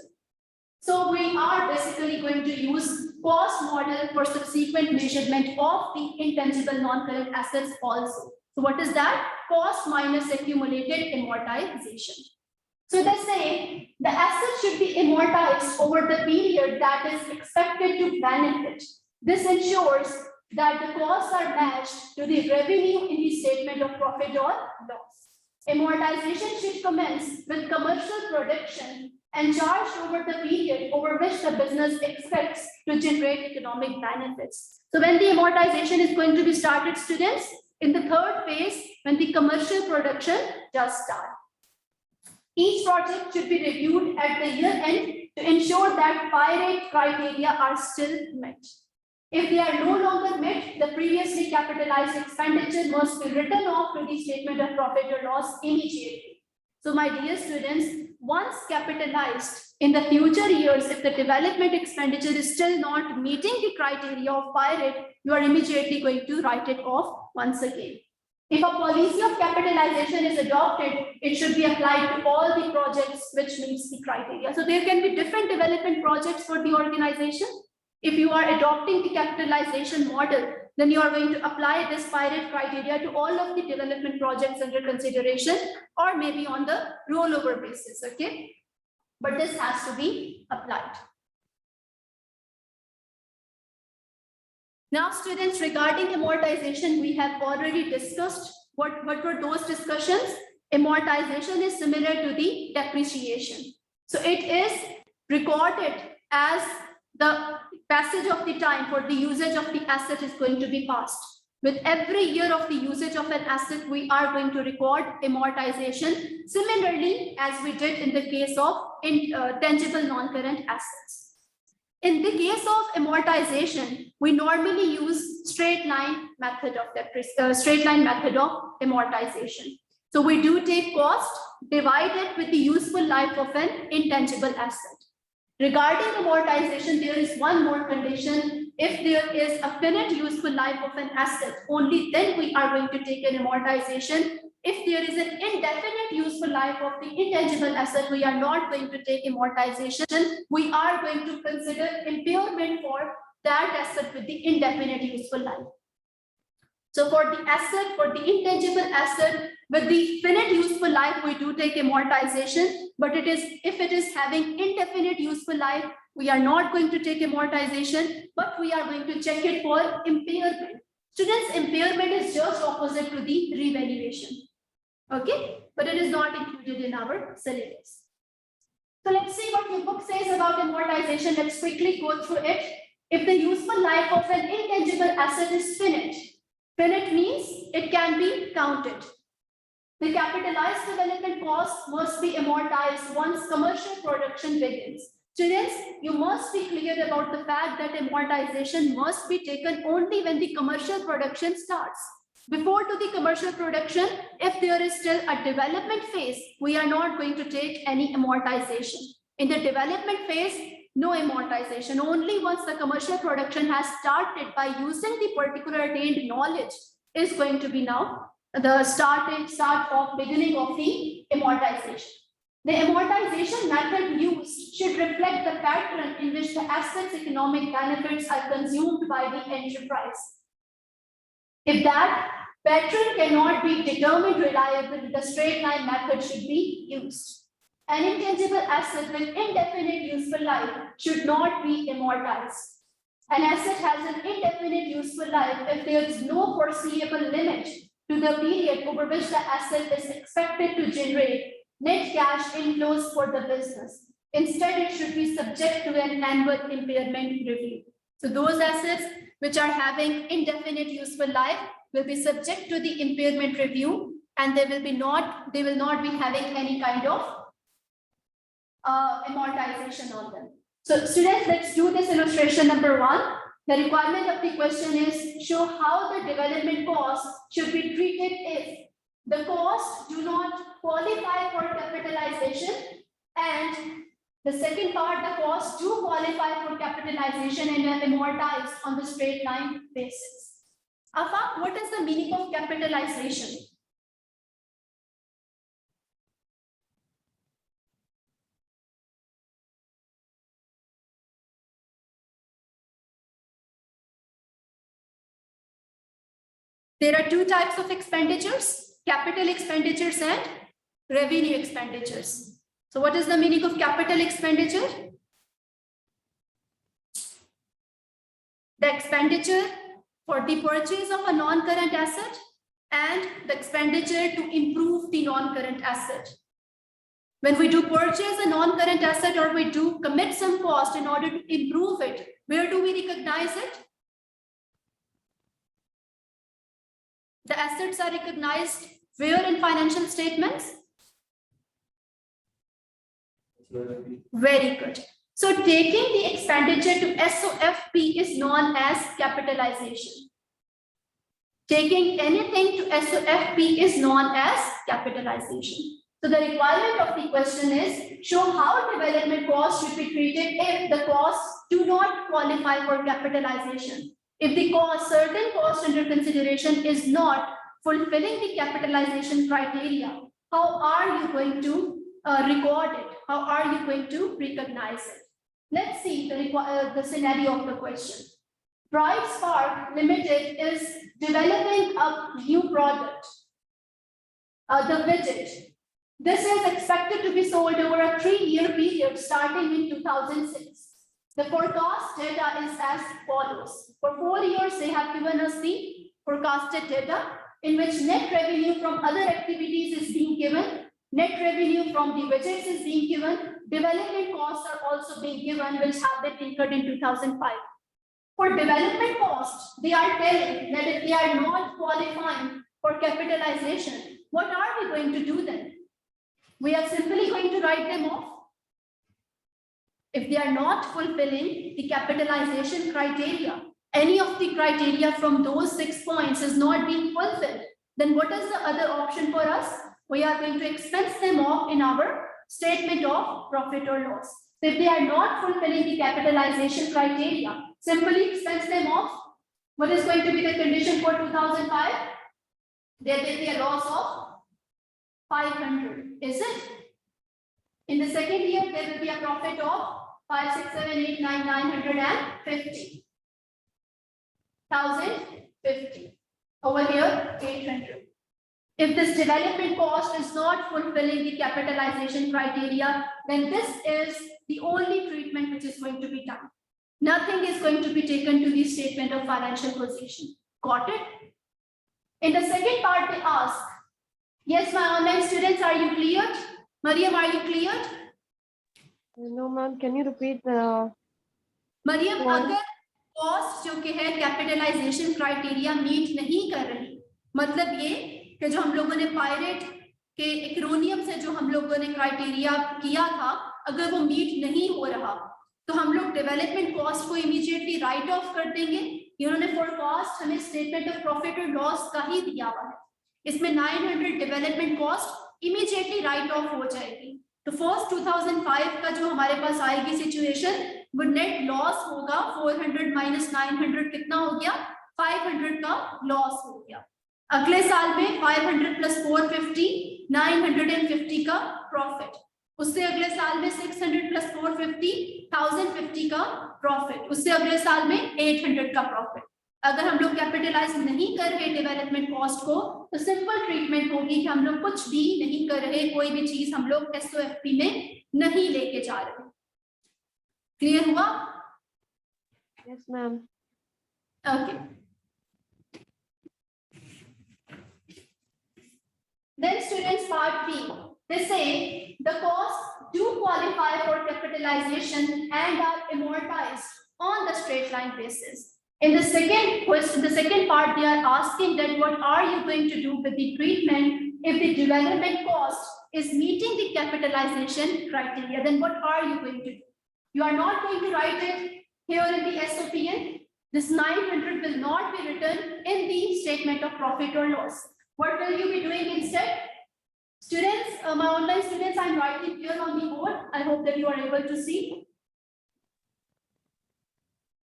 So we are basically going to use cost model for subsequent measurement of the intangible non-current assets also. So what is that? Cost minus accumulated amortization. So they say the asset should be amortized over the period that is expected to benefit. This ensures that the costs are matched to the revenue in the statement of profit or loss. Amortization should commence with commercial production and charged over the period over which the business expects to generate economic benefits. So when the amortization is going to be started, students, in the third phase, when the commercial production does start. Each project should be reviewed at the year end to ensure that PI-rate criteria are still met. If they are no longer met, the previously capitalized expenditure must be written off to the statement of profit or loss immediately. So my dear students, once capitalized, in the future years, if the development expenditure is still not meeting the criteria of PI-rate, you are immediately going to write it off once again. If a policy of capitalization is adopted, it should be applied to all the projects which meets the criteria. So there can be different development projects for the organization. If you are adopting the capitalization model, then you are going to apply this PI-rate criteria to all of the development projects under consideration, or maybe on the rollover basis, okay? But this has to be applied. Now, students, regarding amortization, we have already discussed what were those discussions. Amortization is similar to the depreciation. So it is recorded as the passage of the time for the usage of the asset is going to be passed. With every year of the usage of an asset, we are going to record amortization, similarly as we did in the case of tangible non-current assets. In the case of amortization, we normally use straight line method of amortization. So we do take cost divided with the useful life of an intangible asset. Regarding amortization, there is one more condition. If there is a finite useful life of an asset, only then we are going to take an amortization. If there is an indefinite useful life of the intangible asset, we are not going to take amortization. We are going to consider impairment for that asset with the indefinite useful life. So for the asset, for the intangible asset with the finite useful life, we do take amortization, but if it is having indefinite useful life, we are not going to take amortization, but we are going to check it for impairment. Students, impairment is just opposite to the revaluation. Okay, but it is not included in our syllabus. So let's see what your book says about amortization. Let's quickly go through it. If the useful life of an intangible asset is finite, finite means it can be counted. The capitalized development cost must be amortized once commercial production begins. Students, you must be clear about the fact that amortization must be taken only when the commercial production starts. Before to the commercial production, if there is still a development phase, we are not going to take any amortization. In the development phase, no amortization. Only once the commercial production has started by using the particular attained knowledge is going to be now the beginning of the amortization. The amortization method used should reflect the pattern in which the asset's economic benefits are consumed by the enterprise. If that pattern cannot be determined reliably, the straight line method should be used. An intangible asset with indefinite useful life should not be amortized. An asset has an indefinite useful life if there is no foreseeable limit to the period over which the asset is expected to generate net cash inflows for the business. Instead, it should be subject to an annual impairment review. So those assets which are having indefinite useful life will be subject to the impairment review, and they will not be having any kind of amortization on them. So students, let's do this illustration number 1. The requirement of the question is show how the development costs should be treated if the costs do not qualify for capitalization, and the second part, the costs do qualify for capitalization and are amortized on the straight line basis. Afa, what is the meaning of capitalization? There are two types of expenditures, capital expenditures and revenue expenditures. So what is the meaning of capital expenditure? The expenditure for the purchase of a non-current asset and the expenditure to improve the non-current asset. When we do purchase a non-current asset or we do commit some cost in order to improve it, where do we recognize it? The assets are recognized where in financial statements? Very good. So taking the expenditure to SOFP is known as capitalization. Taking anything to SOFP is known as capitalization. So the requirement of the question is show how development costs should be treated if the costs do not qualify for capitalization. If the certain cost under consideration is not fulfilling the capitalization criteria, how are you going to record it? How are you going to recognize it? Let's see the scenario of the question. Bright Spark Limited is developing a new product, the widget. This is expected to be sold over a 3-year period starting in 2006. The forecast data is as follows. For 4 years, they have given us the forecasted data in which net revenue from other activities is being given, net revenue from the widgets is being given, development costs are also being given, which have been incurred in 2005. For development costs, they are telling that if they are not qualifying for capitalization, what are we going to do then? We are simply going to write them off. If they are not fulfilling the capitalization criteria, any of the criteria from those 6 points is not being fulfilled, then what is the other option for us? We are going to expense them off in our statement of profit or loss. So if they are not fulfilling the capitalization criteria, simply expense them off. What is going to be the condition for 2005? There will be a loss of 500, is it? In the second year, there will be a profit of 5, 6, 7, 8, 9, 950. 1050. Over here, 800. If this development cost is not fulfilling the capitalization criteria, then this is the only treatment which is going to be done. Nothing is going to be taken to the statement of financial position. Got it? In the second part, they ask, yes, my online students, are you cleared? Mariam, are you cleared? No, ma'am. Can you repeat the Mariam, point? अगर cost जो कि है capitalisation criteria meet नहीं कर रही, मतलब ये कि जो हम लोगों ने पायरेट के एक्रोनियम से जो हम लोगों ने क्राइटेरिया किया था, अगर वो मीट नहीं हो रहा तो हम लोग डेवलपमेंट कॉस्ट को इमीडिएटली राइट ऑफ कर देंगे। इन्होंने फॉर कॉस्ट हमें स्टेटमेंट ऑफ प्रॉफिट और लॉस का ही दिया हुआ है, इसमें 900 development cost immediately right of हो जाएगी। तो फर्स्ट 2005 का जो हमारे पास आएगी सिचुएशन, वो नेट लॉस होगा 400 माइनस 900 कितना हो गया, 500 का लॉस हो गया। अगले साल में 500 प्लस 450 950 का प्रॉफिट, उससे अगले साल में 600 प्लस 450 1050 का प्रॉफिट, उससे अगले साल में 800 का प्रॉफिट। अगर हम लोग कैपिटलाइज नहीं कर रहे डेवलपमेंट कॉस्ट को तो सिंपल ट्रीटमेंट होगी कि हम लोग कुछ भी नहीं कर रहे, कोई भी चीज हम लोग एसओएफपी में नहीं लेके जा रहे। क्लियर हुआ? Yes, ma'am. Okay. Then students part B, they say the costs do qualify for capitalization and are amortized on the straight line basis. In the second question, the second part, they are asking that what are you going to do with the treatment if the development cost is meeting the capitalization criteria? Then what are you going to do? You are not going to write it here in the SOPN. This 900 will not be written in the statement of profit or loss. What will you be doing instead? Students, my online students, I'm writing here on the board. I hope that you are able to see.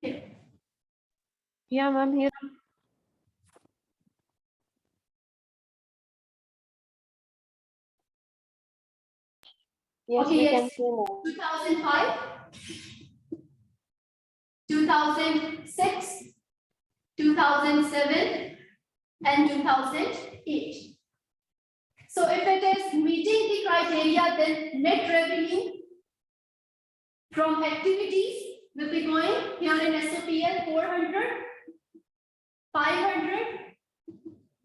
Here. Yeah, ma'am. Here. Yes, Okay, we yes. can see now. 2005, 2006, 2007, and 2008. So if it is meeting the criteria, then net revenue from activities will be going here in SOPL 400, 500,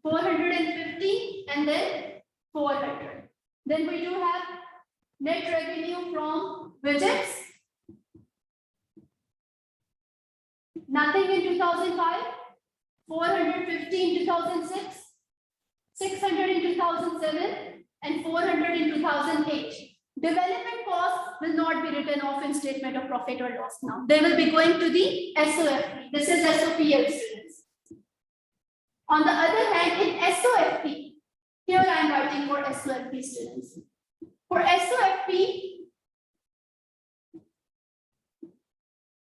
450, and then 400. Then we do have net revenue from widgets. Nothing in 2005, 450 in 2006, 600 in 2007, and 400 in 2008. Development costs will not be written off in statement of profit or loss now. They will be going to the SOFP. This is SOPL students. On the other hand, in SOFP, here I am writing for SOFP students. For SOFP,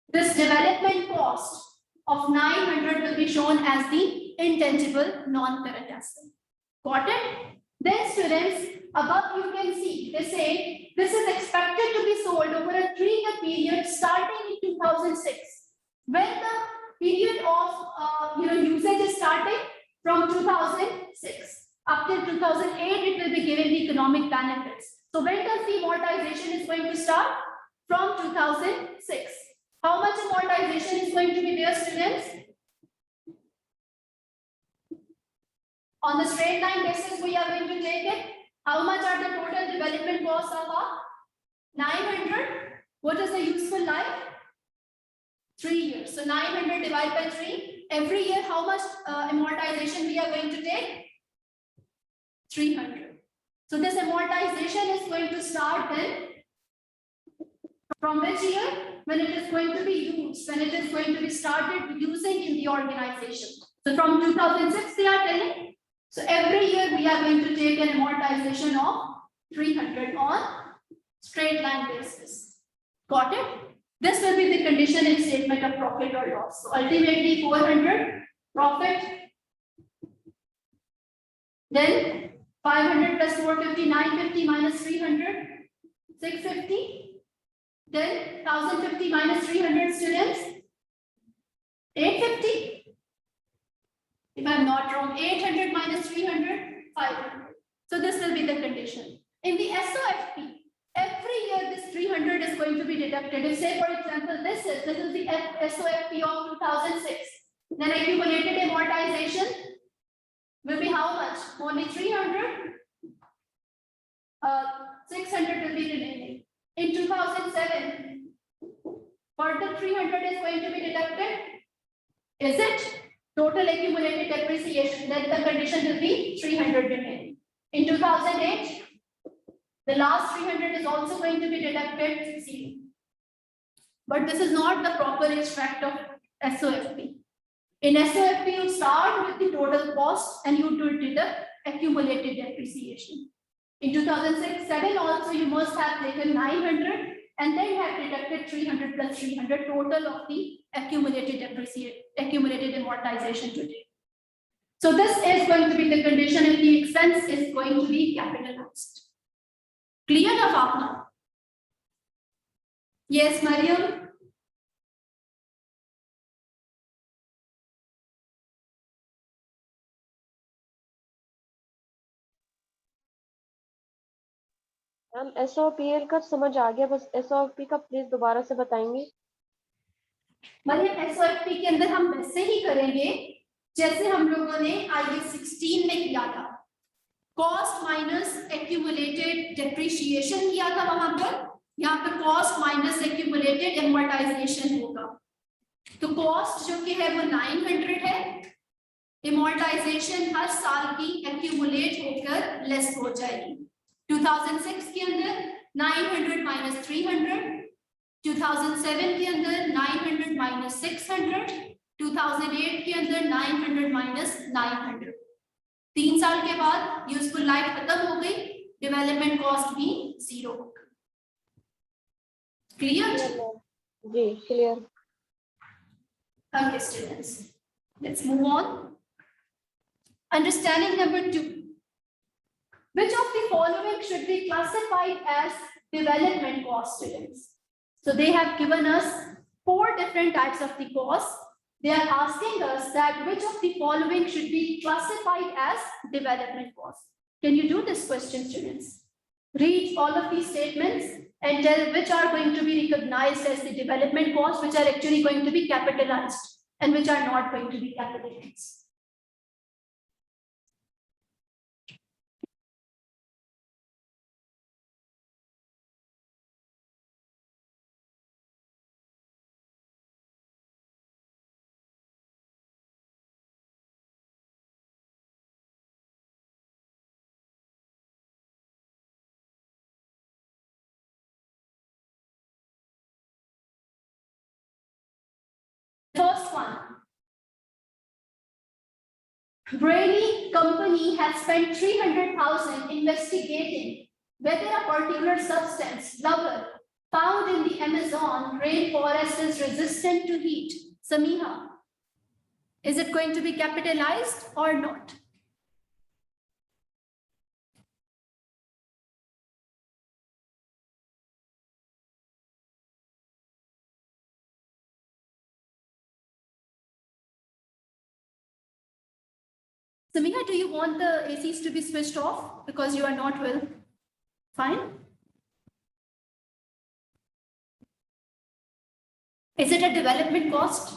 this development cost of 900 will be shown as the intangible non-current asset. Got it? Then students, above you can see, they say this is expected to be sold over a 3-year period starting in 2006. When the period of usage is starting from 2006 up till 2008, it will be given the economic benefits. So when does the amortization is going to start? From 2006. How much amortization is going to be there, students? On the straight line basis, we are going to take it. How much are the total development costs of 900? What is the useful life? 3 years. So 900 divided by 3. Every year, how much amortization we are going to take? 300. So this amortization is going to start then from which year? When it is going to be used, when it is going to be started using in the organization. So from 2006 they are telling. So every year we are going to take an amortization of 300 on straight line basis. Got it? This will be the condition in statement of profit or loss. So ultimately 400 profit. Then 500 plus 450, 950 minus 300, 650. Then 1050 minus 300 students, 850. If I'm not wrong, 800 minus 300, 500. So this will be the condition. In the SOFP, every year this 300 is going to be deducted. If say for example, this is the SOFP of 2006. Then accumulated amortization will be how much? Only 300. 600 will be remaining. In 2007, further 300 is going to be deducted. Is it? Total accumulated depreciation, then the condition will be 300 remaining. In 2008, the last 300 is also going to be deducted. See. But this is not the proper extract of SOFP. In SOFP, you start with the total cost and you do deduct accumulated depreciation. In 2006-7 also you must have taken 900 and then have deducted 300 plus 300 total of the accumulated amortization today. So this is going to be the condition if the expense is going to be capitalized. Clear enough now? Yes, Mariam? Ma'am SOPL का समझ आ गया, बस SOP का please दोबारा से बताएंगे। मतलब SOFP के अंदर हम वैसे ही करेंगे जैसे हम लोगों ने IAS 16 में किया था, कॉस्ट माइनस एक्यूमुलेटेड डेप्रिसिएशन किया था वहां पर, यहाँ पर कॉस्ट माइनस एक्यूमुलेटेड एमोर्टाइजेशन होगा। तो कॉस्ट जो कि है वो 900 है, एमोर्टाइजेशन हर साल की एक्यूमुलेट होकर लेस हो जाएगी। 2006 के अंदर 900 माइनस 300, 2007 के अंदर 900 माइनस 600, 2008 के अंदर 900 माइनस 900। 3 साल के बाद यूजफुल लाइफ खत्म हो गई, डेवलपमेंट कॉस्ट भी 0 हो गई। क्लियर? जी clear. Okay, students, let's move on. Understanding number 2. Which of the following should be classified as development cost, students? So they have given us 4 different types of the costs. They are asking us that which of the following should be classified as development cost. Can you do this question, students? Read all of these statements and tell which are going to be recognized as the development costs, which are actually going to be capitalized and which are not going to be capitalized. First one, Braille company has spent 300,000 investigating whether a particular substance, rubber, found in the Amazon rainforest is resistant to heat. Samiha, is it going to be capitalized or not? Samiha, do you want the ACs to be switched off because you are not well? Fine. Is it a development cost?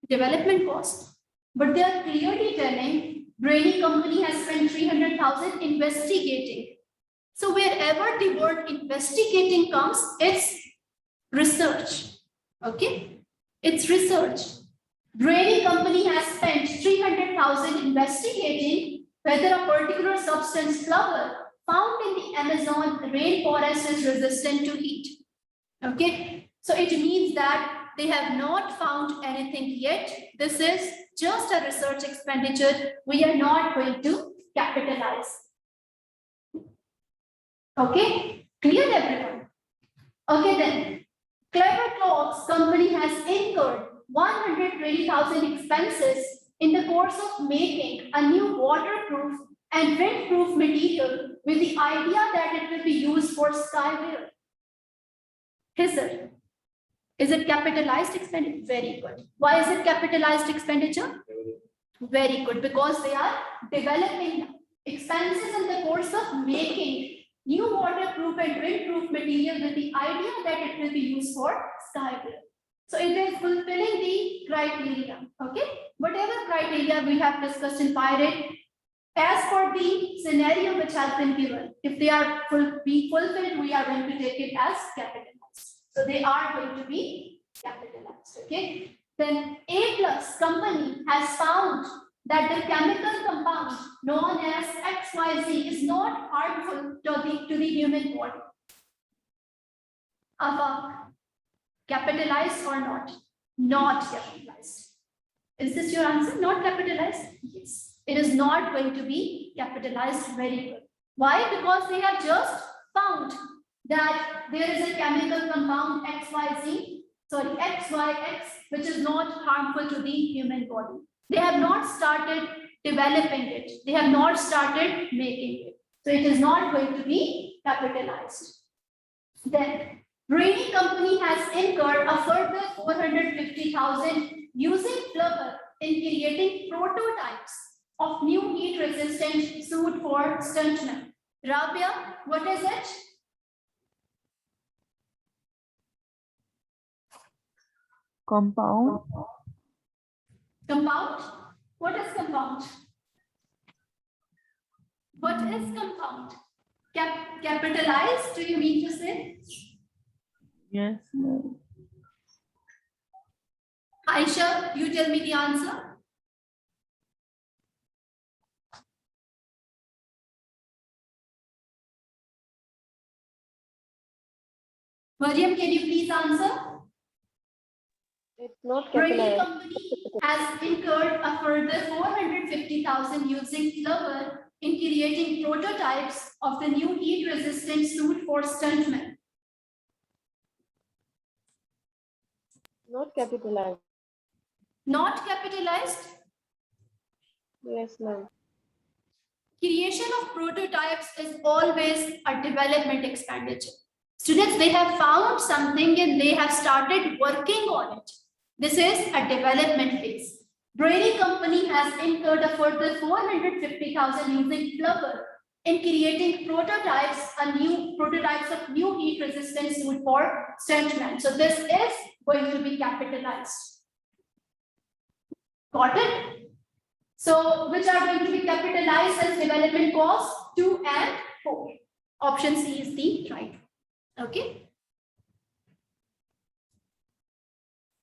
Development cost. But they are clearly telling Braille company has spent 300,000 investigating So wherever the word investigating comes, it's research. Okay, it's research. Brady company has spent 300,000 investigating whether a particular substance flower found in the Amazon rainforest is resistant to heat. Okay, so it means that they have not found anything yet. This is just a research expenditure. We are not going to capitalize. Okay, clear everyone? Okay then, Clever Clocks company has incurred 120,000 expenses in the course of making a new waterproof and windproof material with the idea that it will be used for skyware. Is it capitalized expenditure? Very good. Why is it capitalized expenditure? Very good, because they are developing expenses in the course of making new waterproof and windproof material with the idea that it will be used for skyware. So it is fulfilling the criteria. Okay, whatever criteria we have discussed in pirate, as for the scenario which has been given, if they are fulfilled, we are going to take it as capitalized. So they are going to be capitalized. Okay. Then A plus company has found that the chemical compound known as XYZ is not harmful to the human body. Capitalized or not? Not capitalized. Is this your answer? Not capitalized? Yes. It is not going to be capitalized. Very good. Why? Because they have just found that there is a chemical compound XYX, which is not harmful to the human body. They have not started developing it. They have not started making it. So it is not going to be capitalized. Then Brady company has incurred a further 450,000 using Flubber in creating prototypes of new heat-resistant suit for stuntmen. Rabia, what is it? Compound. Compound? What is compound? What is compound? Capitalized, do you mean to say? Yes, ma'am. Aisha, you tell me the answer. Mariam, can you please answer? It's not Brady capitalized. company has incurred a further 450,000 using Flubber in creating prototypes of the new heat-resistant suit for stuntmen. Not capitalized. Not capitalized? Yes, ma'am. Creation of prototypes is always a development expenditure. Students, they have found something and they have started working on it. This is a development phase. Brady company has incurred a further 450,000 using Flubber in creating prototypes of new heat-resistant suit for stuntmen. So this is going to be capitalized. Got it? So which are going to be capitalized as development costs? 2 and 4. Option C is the right one. Okay.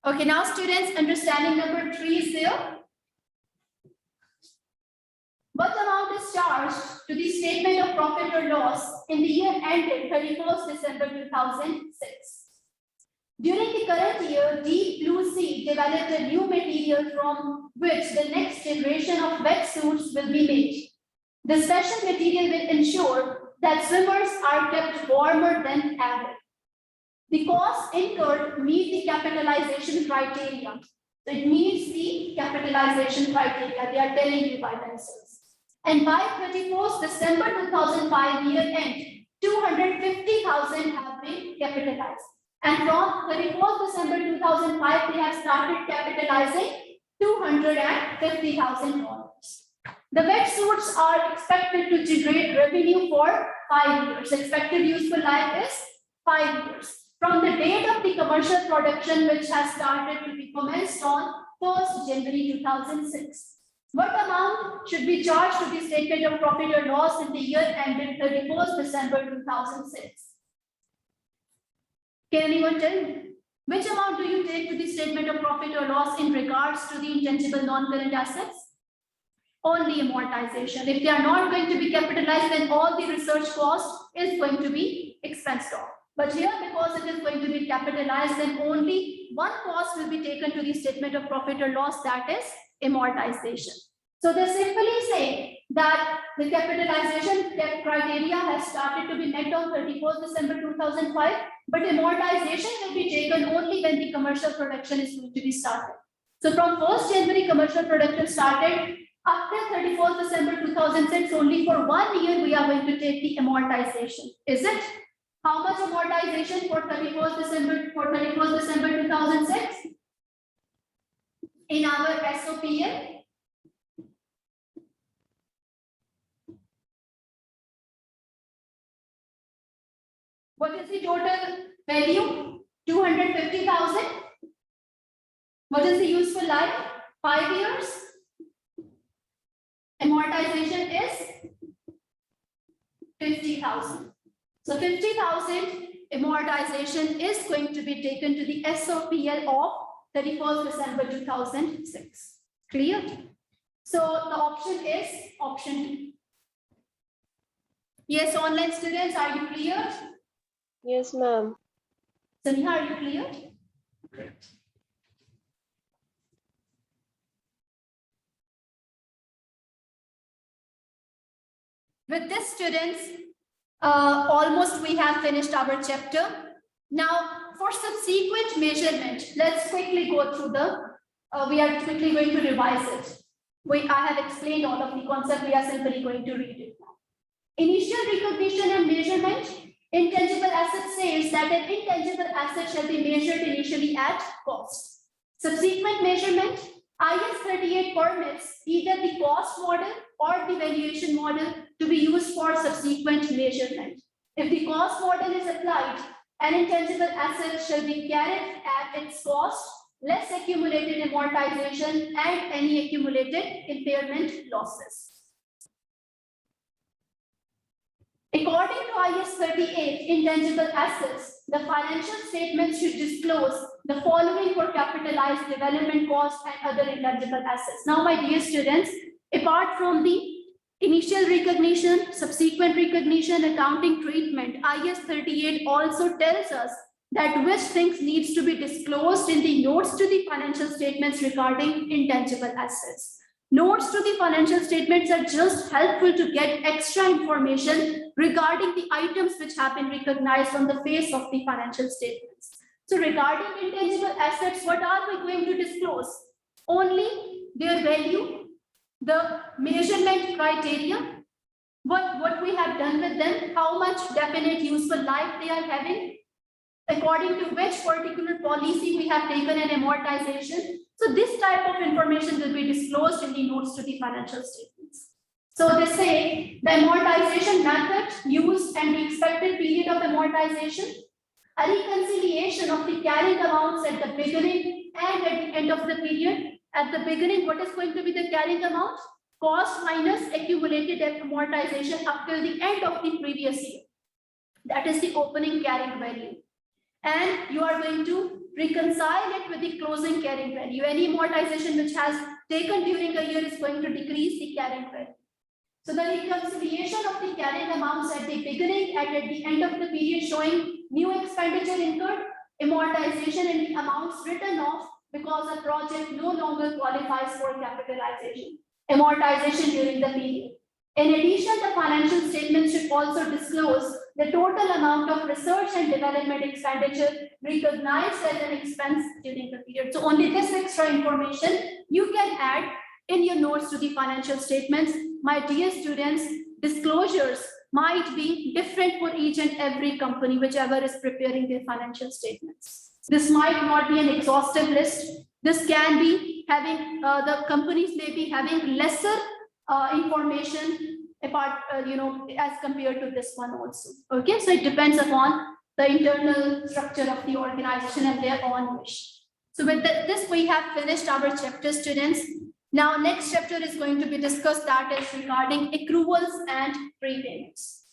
Okay, now students, understanding number 3 is there. What amount is charged to the statement of profit or loss in the year ended 31st December 2006? During the current year, Deep Blue Sea developed a new material from which the next generation of wetsuits will be made. The special material will ensure that swimmers are kept warmer than ever. The costs incurred meet the capitalization criteria. So it meets the capitalization criteria. They are telling you by themselves. And by 31st December 2005 year end, 250,000 have been capitalized. And from 31st December 2005, they have started capitalizing $250,000. The wetsuits are expected to generate revenue for 5 years. Expected useful life is 5 years. From the date of the commercial production, which has started to be commenced on 1st January 2006. What amount should be charged to the statement of profit or loss in the year ended 31st December 2006? Can anyone tell me? Which amount do you take to the statement of profit or loss in regards to the intangible non-current assets? Only amortization. If they are not going to be capitalized, then all the research cost is going to be expensed off. But here, because it is going to be capitalized, then only one cost will be taken to the statement of profit or loss, that is amortization. So they simply say that the capitalization criteria has started to be met on 31st December 2005, but amortization will be taken only when the commercial production is going to be started. So from 1st January, commercial production started. After 31st December 2006, only for 1 year we are going to take the amortization. Is it? How much amortization for 31st December 2006? In our SOPL, what is the total value? 250,000. What is the useful life? 5 years. Amortization is 50,000. So 50,000 amortization is going to be taken to the SOPL of 31st December 2006. Clear? So the option is option D. Yes, online students, are you clear? Yes, ma'am. Saniha, are you clear? Great. With this, students, almost we have finished our chapter. Now, for subsequent measurement, let's quickly go through we are quickly going to revise it. I have explained all of the concept, we are simply going to read it now. Initial recognition and measurement. Intangible asset says that an intangible asset shall be measured initially at cost. Subsequent measurement. IS 38 permits either the cost model or the valuation model to be used for subsequent measurement. If the cost model is applied, an intangible asset shall be carried at its cost, less accumulated amortization and any accumulated impairment losses. According to IS 38 intangible assets, the financial statements should disclose the following for capitalized development costs and other intangible assets. Now, my dear students, apart from the initial recognition, subsequent recognition, accounting treatment, IS 38 also tells us that which things needs to be disclosed in the notes to the financial statements regarding intangible assets. Notes to the financial statements are just helpful to get extra information regarding the items which have been recognized on the face of the financial statements. So regarding intangible assets, what are we going to disclose? Only their value, the measurement criteria, what we have done with them, how much definite useful life they are having, according to which particular policy we have taken an amortization. So this type of information will be disclosed in the notes to the financial statements. So they say the amortization method used and the expected period of amortization, a reconciliation of the carrying amounts at the beginning and at the end of the period. At the beginning, what is going to be the carrying amount? Cost minus accumulated amortization up till the end of the previous year. That is the opening carrying value. And you are going to reconcile it with the closing carrying value. Any amortization which has taken during a year is going to decrease the carrying value. So the reconciliation of the carrying amounts at the beginning and at the end of the period showing new expenditure incurred, amortization and the amounts written off because a project no longer qualifies for capitalization, amortization during the period. In addition, the financial statements should also disclose the total amount of research and development expenditure recognized as an expense during the period. So only this extra information you can add in your notes to the financial statements. My dear students, disclosures might be different for each and every company, whichever is preparing their financial statements. This might not be an exhaustive list. This can be having, the companies may be having lesser information apart, as compared to this one also. Okay, so it depends upon the internal structure of the organization and their own wish. So with this, we have finished our chapter, students. Now, next chapter is going to be discussed, that is regarding accruals and prepayments.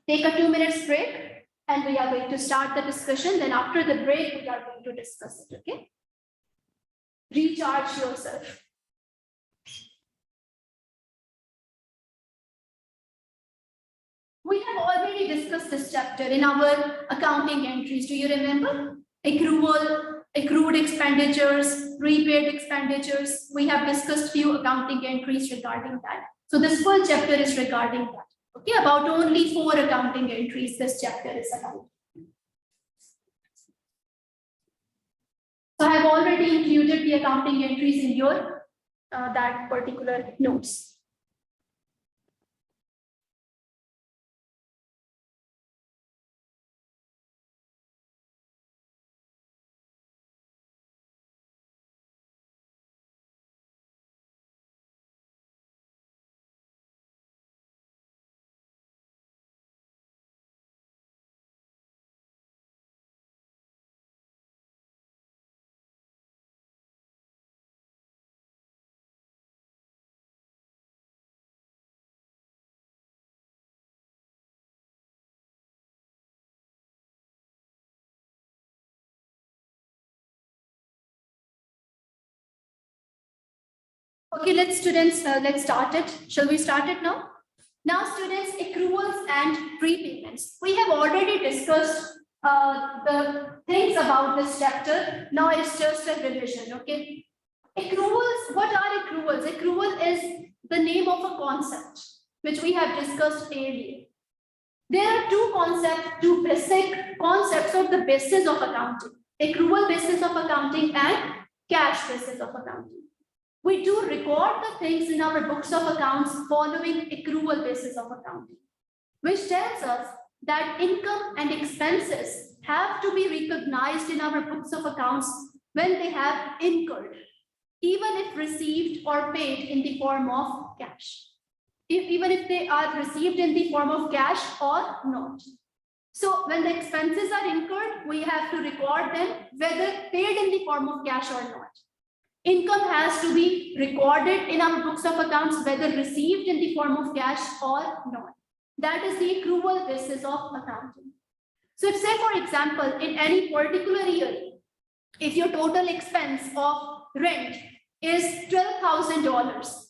Take a 2 minutes break and we are going to start the discussion. Then after the break, we are going to discuss it, okay? Recharge yourself. We have already discussed this chapter in our accounting entries. Do you remember? Accrual, accrued expenditures, prepaid expenditures. We have discussed few accounting entries regarding that. So this full chapter is regarding that. Okay, about only 4 accounting entries this chapter is about. So I have already included the accounting entries in your that particular notes. Okay, let's start it. Shall we start it now? Now, students, accruals and prepayments. We have already discussed the things about this chapter. Now it's just a revision, okay? Accruals, what are accruals? Accrual is the name of a concept, which we have discussed earlier. There are two basic concepts of the basis of accounting. Accrual basis of accounting and cash basis of accounting. We do record the things in our books of accounts following accrual basis of accounting, which tells us that income and expenses have to be recognized in our books of accounts when they have incurred, even if received or paid in the form of cash, even if they are received in the form of cash or not. So when the expenses are incurred, we have to record them whether paid in the form of cash or not. Income has to be recorded in our books of accounts whether received in the form of cash or not. That is the accrual basis of accounting. So if, say for example, in any particular year, if your total expense of rent is $12,000,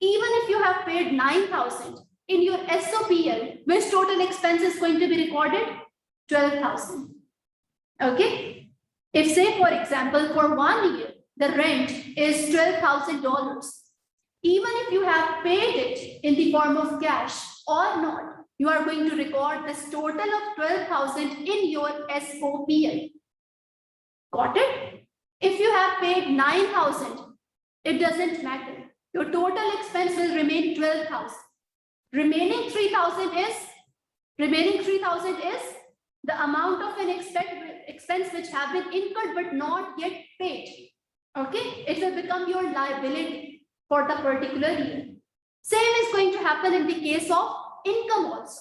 even if you have paid $9,000, in your SOPL, which total expense is going to be recorded? $12,000. Okay? If, say for example, for 1 year, the rent is $12,000. Even if you have paid it in the form of cash or not, you are going to record this total of 12,000 in your SOPL. Got it? If you have paid 9,000, it doesn't matter. Your total expense will remain 12,000. Remaining 3,000 is the amount of an expense which have been incurred but not yet paid. Okay, it will become your liability for the particular year. Same is going to happen in the case of income also.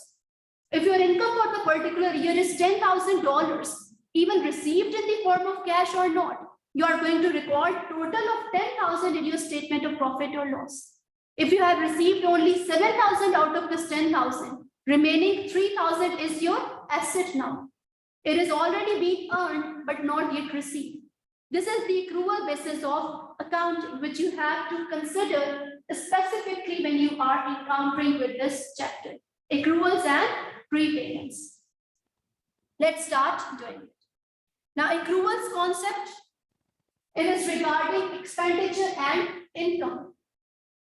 If your income for the particular year is $10,000, even received in the form of cash or not, you are going to record total of 10,000 in your statement of profit or loss. If you have received only 7,000 out of this 10,000, remaining 3,000 is your asset now. It is already being earned but not yet received. This is the accrual basis of accounting, which you have to consider specifically when you are encountering with this chapter, accruals and prepayments. Let's start doing it. Now, accruals concept, it is regarding expenditure and income.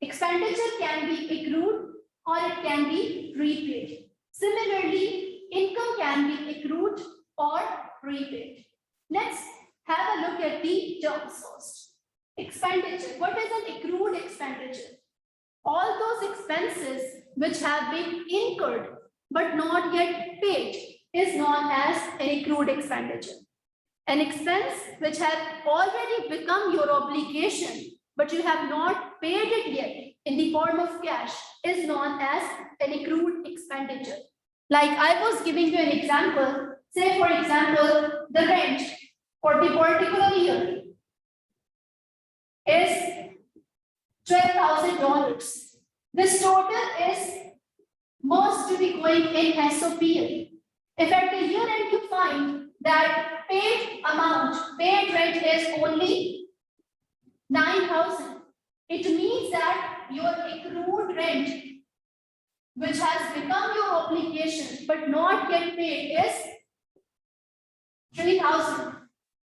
Expenditure can be accrued or it can be prepaid. Similarly, income can be accrued or prepaid. Let's have a look at the terms first. Expenditure. What is an accrued expenditure? All those expenses which have been incurred but not yet paid is known as an accrued expenditure. An expense which has already become your obligation but you have not paid it yet in the form of cash is known as an accrued expenditure. Like I was giving you an example. Say for example, the rent for the particular year is $12,000. This total is most to be going in SOPL. If at the year end you find that paid rent is only 9,000, it means that your accrued rent, which has become your obligation but not yet paid, is 3,000.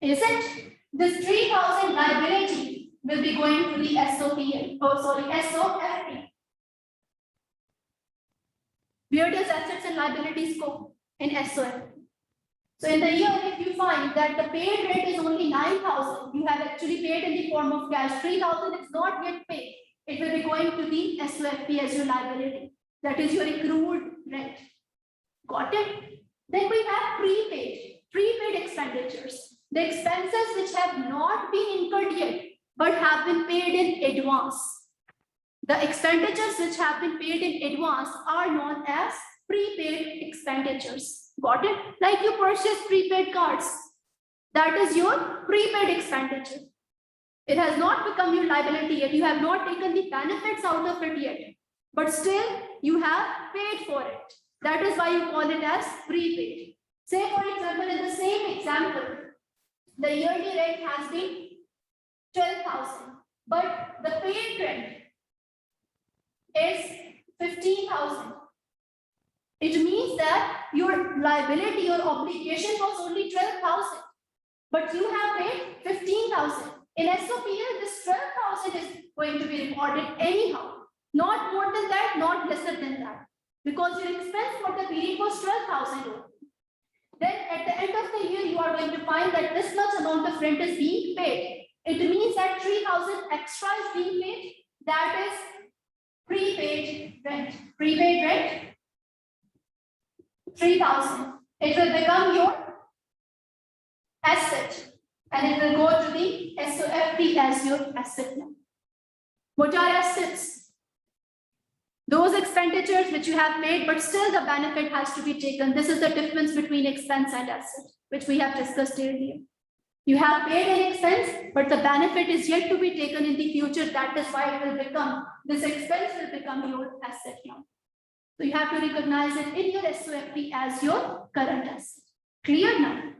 Is it? This 3,000 liability will be going to the SOPL. SOFP. Where does assets and liabilities go? In SOFP. So in the year, if you find that the paid rent is only 9,000, you have actually paid in the form of cash, 3,000 is not yet paid. It will be going to the SOFP as your liability. That is your accrued rent. Got it? Then we have prepaid expenditures. The expenses which have not been incurred yet, but have been paid in advance. The expenditures which have been paid in advance are known as prepaid expenditures. Got it? Like you purchase prepaid cards. That is your prepaid expenditure. It has not become your liability yet. You have not taken the benefits out of it yet. But still, you have paid for it. That is why you call it as prepaid. Say, for example, in the same example, the yearly rent has been 12,000, but the paid rent is 15,000. It means that your liability, your obligation was only 12,000, but you have paid 15,000. In SOPL, this 12,000 is going to be recorded anyhow. Not more than that, not lesser than that. Because your expense for the period was 12,000 only. Then at the end of the year, you are going to find that this much amount of rent is being paid. It means that 3,000 extra is being paid. That is prepaid rent. Prepaid rent, 3,000. It will become your asset and it will go to the SOFP as your asset now. What are assets? Those expenditures which you have made, but still the benefit has to be taken. This is the difference between expense and asset, which we have discussed earlier. You have paid an expense, but the benefit is yet to be taken in the future. That is why it will become, this expense will become your asset now. So you have to recognize it in your SOFP as your current asset. Clear now?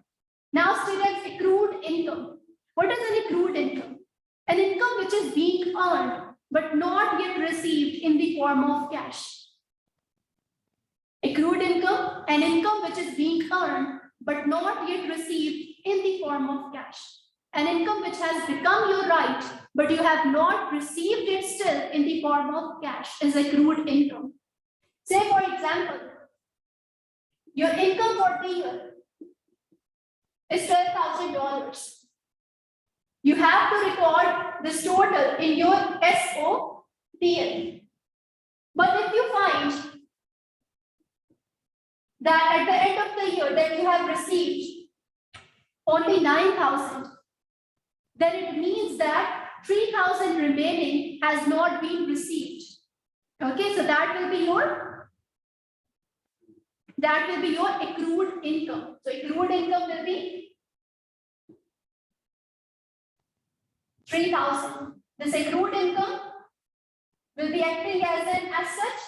Now students, accrued income. What is an accrued income? An income which is being earned but not yet received in the form of cash. Accrued income, an income which is being earned but not yet received in the form of cash. An income which has become your right, but you have not received it still in the form of cash is accrued income. Say for example, your income for the year is $12,000. You have to record this total in your SOPL. But if you find that at the end of the year that you have received only 9,000, then it means that 3,000 remaining has not been received. Okay, so that will be your accrued income. So accrued income will be 3,000. This accrued income will be acting as an asset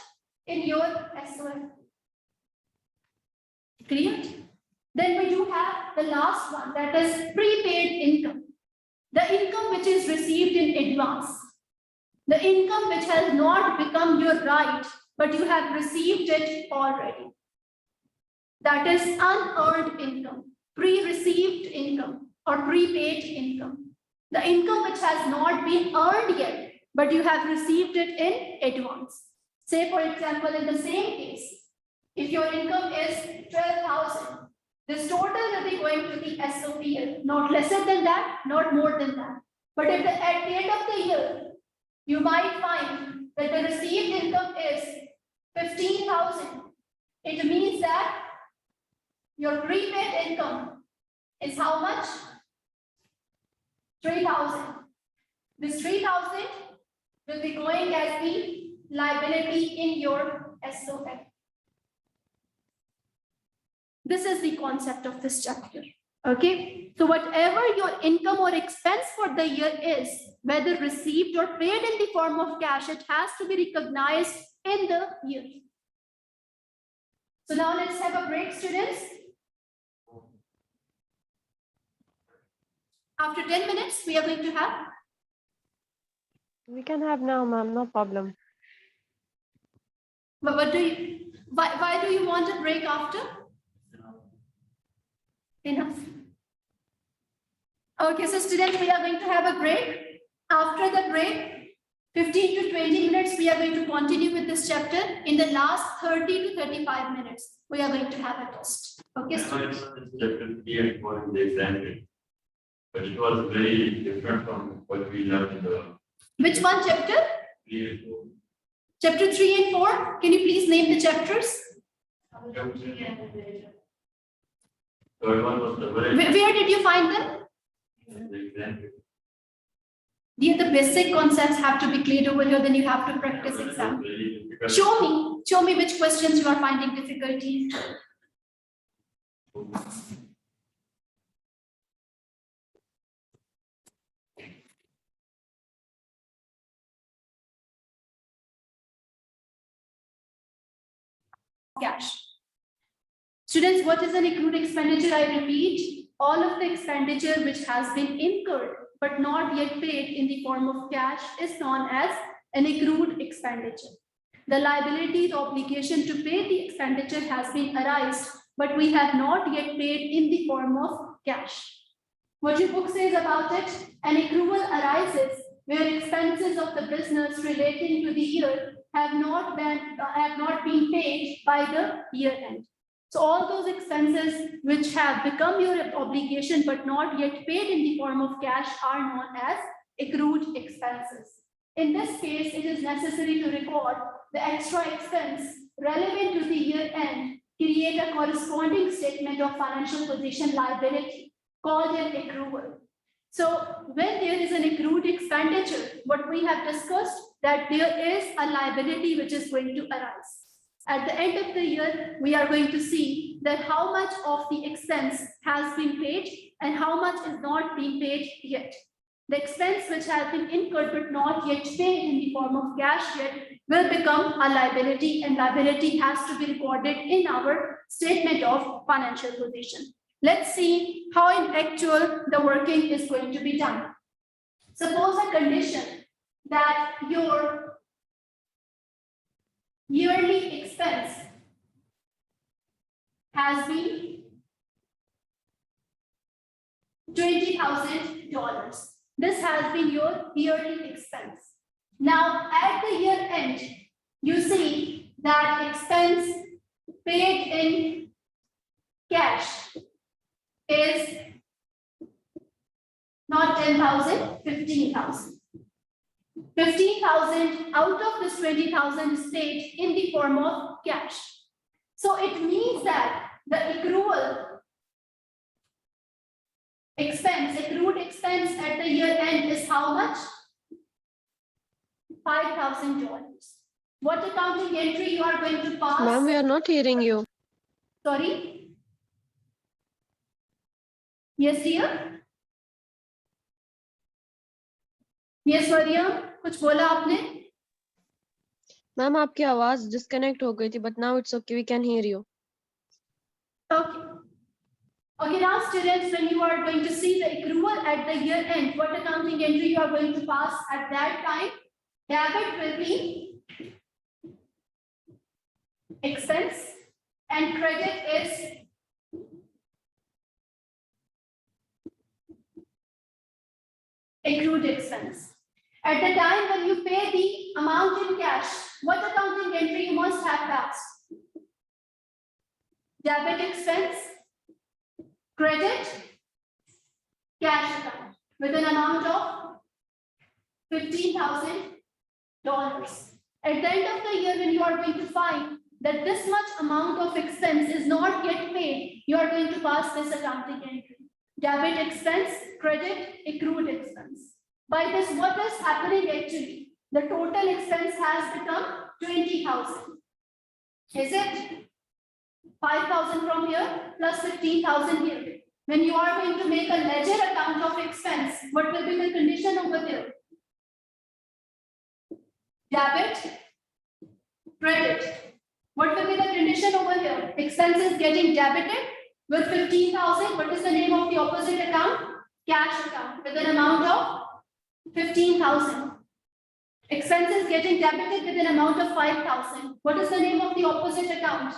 in your SOFP. Clear? Then we do have the last one, that is prepaid income. The income which is received in advance. The income which has not become your right, but you have received it already. That is unearned income, pre-received income, or prepaid income. The income which has not been earned yet, but you have received it in advance. Say, for example, in the same case, if your income is 12,000, this total will be going to the SOPL, not lesser than that, not more than that. But if at the end of the year, you might find that the received income is 15,000. It means that your prepaid income is how much? 3,000. This 3,000 will be going as the liability in your SOFP. This is the concept of this chapter. Okay, so whatever your income or expense for the year is, whether received or paid in the form of cash, it has to be recognized in the year. So now let's have a break, students. After 10 minutes, we are going to have. We can have now, ma'am, no problem. But what do you, why do you want a break after? Enough. Okay, so students, we are going to have a break. After the break, 15 to 20 minutes, we are going to continue with this chapter. In the last 30 to 35 minutes, we are going to have a test. Okay, students? Chapter 3 and 4 in the exam, but it was very different from what we learned in the Which one chapter? 3 and 4. Chapter 3 and 4. Can you please name the chapters? Third one was the very Where did you find them? the exam. The basic concepts have to be cleared over here, then you have to practice exam. Show me which questions you are finding difficulties. Cash. Students, what is an accrued expenditure? I repeat, all of the expenditure which has been incurred but not yet paid in the form of cash is known as an accrued expenditure. The liability, the obligation to pay the expenditure has been arised, but we have not yet paid in the form of cash. What your book says about it, an accrual arises where expenses of the business relating to the year have not been paid by the year end. So all those expenses which have become your obligation but not yet paid in the form of cash are known as accrued expenses. In this case, it is necessary to record the extra expense relevant to the year end, create a corresponding statement of financial position liability called an accrual. So when there is an accrued expenditure, what we have discussed, that there is a liability which is going to arise. At the end of the year, we are going to see that how much of the expense has been paid and how much is not being paid yet. The expense which has been incurred but not yet paid in the form of cash yet will become a liability, and liability has to be recorded in our statement of financial position. Let's see how in actual the working is going to be done. Suppose a condition that your yearly expense has been $20,000. This has been your yearly expense. Now, at the year end, you see that expense paid in cash is not 10,000, 15,000. 15,000 out of this 20,000 is paid in the form of cash. So it means that the accrued expense at the year end is how much? $5,000. What accounting entry you are going to pass? Ma'am, we are not hearing you. Sorry? Yes, dear? Yes, Mariam? कुछ बोला आपने? Ma'am, आपकी आवाज disconnect हो गई थी, but now it's okay, we can hear you. Okay. Okay, now students, when you are going to see the accrual at the year end, what accounting entry you are going to pass at that time? Debit will be expense and credit is accrued expense. At the time when you pay the amount in cash, what accounting entry you must have passed? Debit expense, credit, cash account with an amount of $15,000. At the end of the year, when you are going to find that this much amount of expense is not yet paid, you are going to pass this accounting entry. Debit expense, credit, accrued expense. By this, what is happening actually? The total expense has become 20,000. Is it? 5,000 from here plus 15,000 here. when you are going to make a ledger account of expense, what will be the condition over there? Debit, credit. What will be the condition over here? Expenses getting debited with 15,000. What is the name of the opposite account? Cash account with an amount of 15,000. Expenses getting debited with an amount of 5,000. What is the name of the opposite account?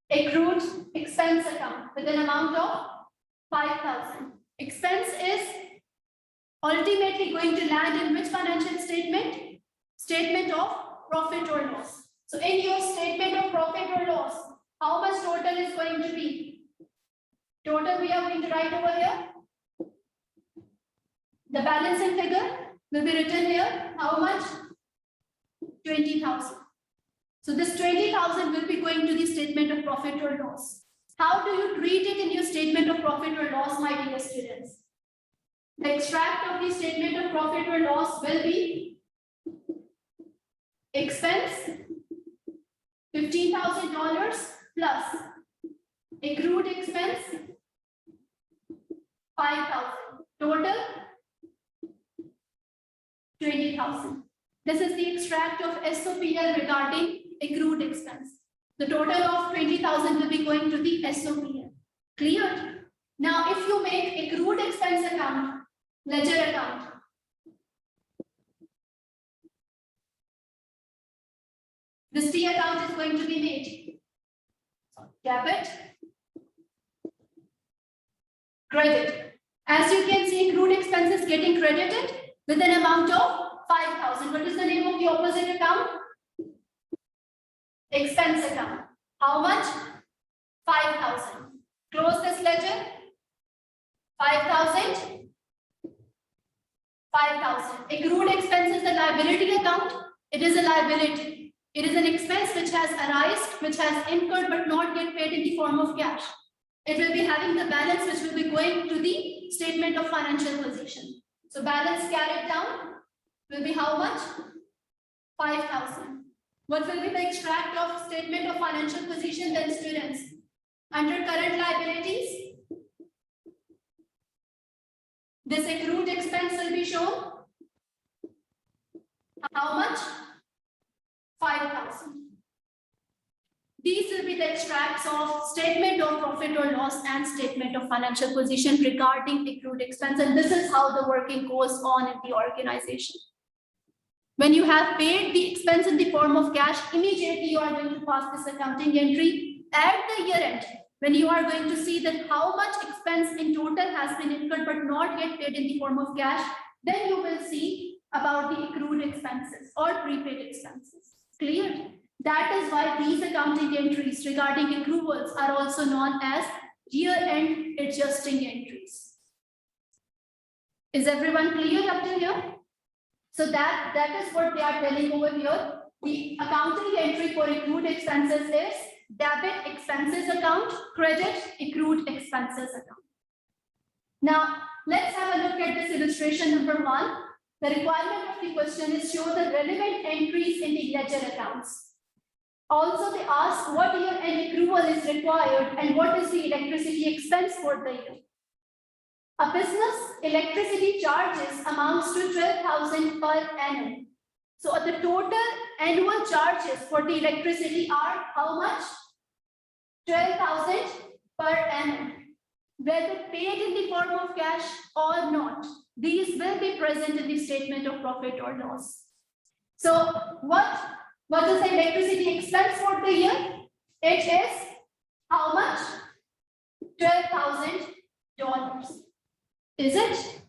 Accrued expense account with an amount of 5,000. Expense is ultimately going to land in which financial statement? Statement of profit or loss. So in your statement of profit or loss, how much total is going to be? Total we are going to write over here. The balancing figure will be written here. How much? 20,000. So this 20,000 will be going to the statement of profit or loss. How do you treat it in your statement of profit or loss, my dear students? The extract of the statement of profit or loss will be expense $15,000 plus accrued expense 5,000. Total 20,000. This is the extract of SOPL regarding accrued expense. The total of 20,000 will be going to the SOPL. Clear? Now, if you make accrued expense account, ledger account, this T account is going to be made. Debit, credit. As you can see, accrued expenses getting credited with an amount of 5,000. What is the name of the opposite account? Expense account. How much? 5,000. Close this ledger. 5,000. 5,000. Accrued expense is the liability account. It is a liability. It is an expense which has arisen, which has incurred but not yet paid in the form of cash. It will be having the balance which will be going to the statement of financial position. So balance carried down will be how much? 5,000. What will be the extract of statement of financial position then, students? Under current liabilities, this accrued expense will be shown. How much? 5,000. These will be the extracts of statement of profit or loss and statement of financial position regarding accrued expense. And this is how the working goes on in the organization. When you have paid the expense in the form of cash, immediately you are going to pass this accounting entry at the year end. When you are going to see that how much expense in total has been incurred but not yet paid in the form of cash, then you will see about the accrued expenses or prepaid expenses. Clear? That is why these accounting entries regarding accruals are also known as year-end adjusting entries. Is everyone clear up to here? So that is what they are telling over here. The accounting entry for accrued expenses is debit expenses account, credit accrued expenses account. Now, let's have a look at this illustration number 1. The requirement of the question is show the relevant entries in the ledger accounts. Also, they ask what year-end accrual is required and what is the electricity expense for the year. A business electricity charges amounts to 12,000 per annum. So the total annual charges for the electricity are how much? 12,000 per annum. Whether paid in the form of cash or not, these will be present in the statement of profit or loss. So what is the electricity expense for the year? It is how much? $12,000. Is it?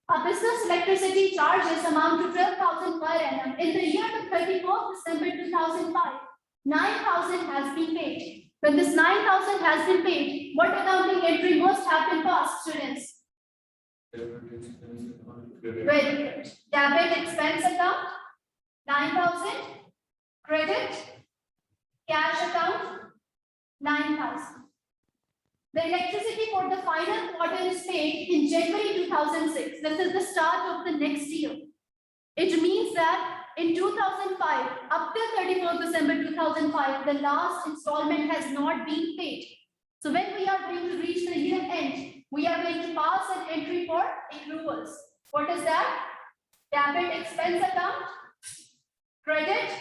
A business electricity charges amount to 12,000 per annum. In the year to 31st December 2005, 9,000 has been paid. When this 9,000 has been paid, what accounting entry must have been passed, students? Very good. Debit expense account, 9,000. Credit, cash account, 9,000. The electricity for the final quarter is paid in January 2006. This is the start of the next year. It means that in 2005, up till 31st December 2005, the last installment has not been paid. So when we are going to reach the year end, we are going to pass an entry for accruals. What is that? Debit expense account, credit,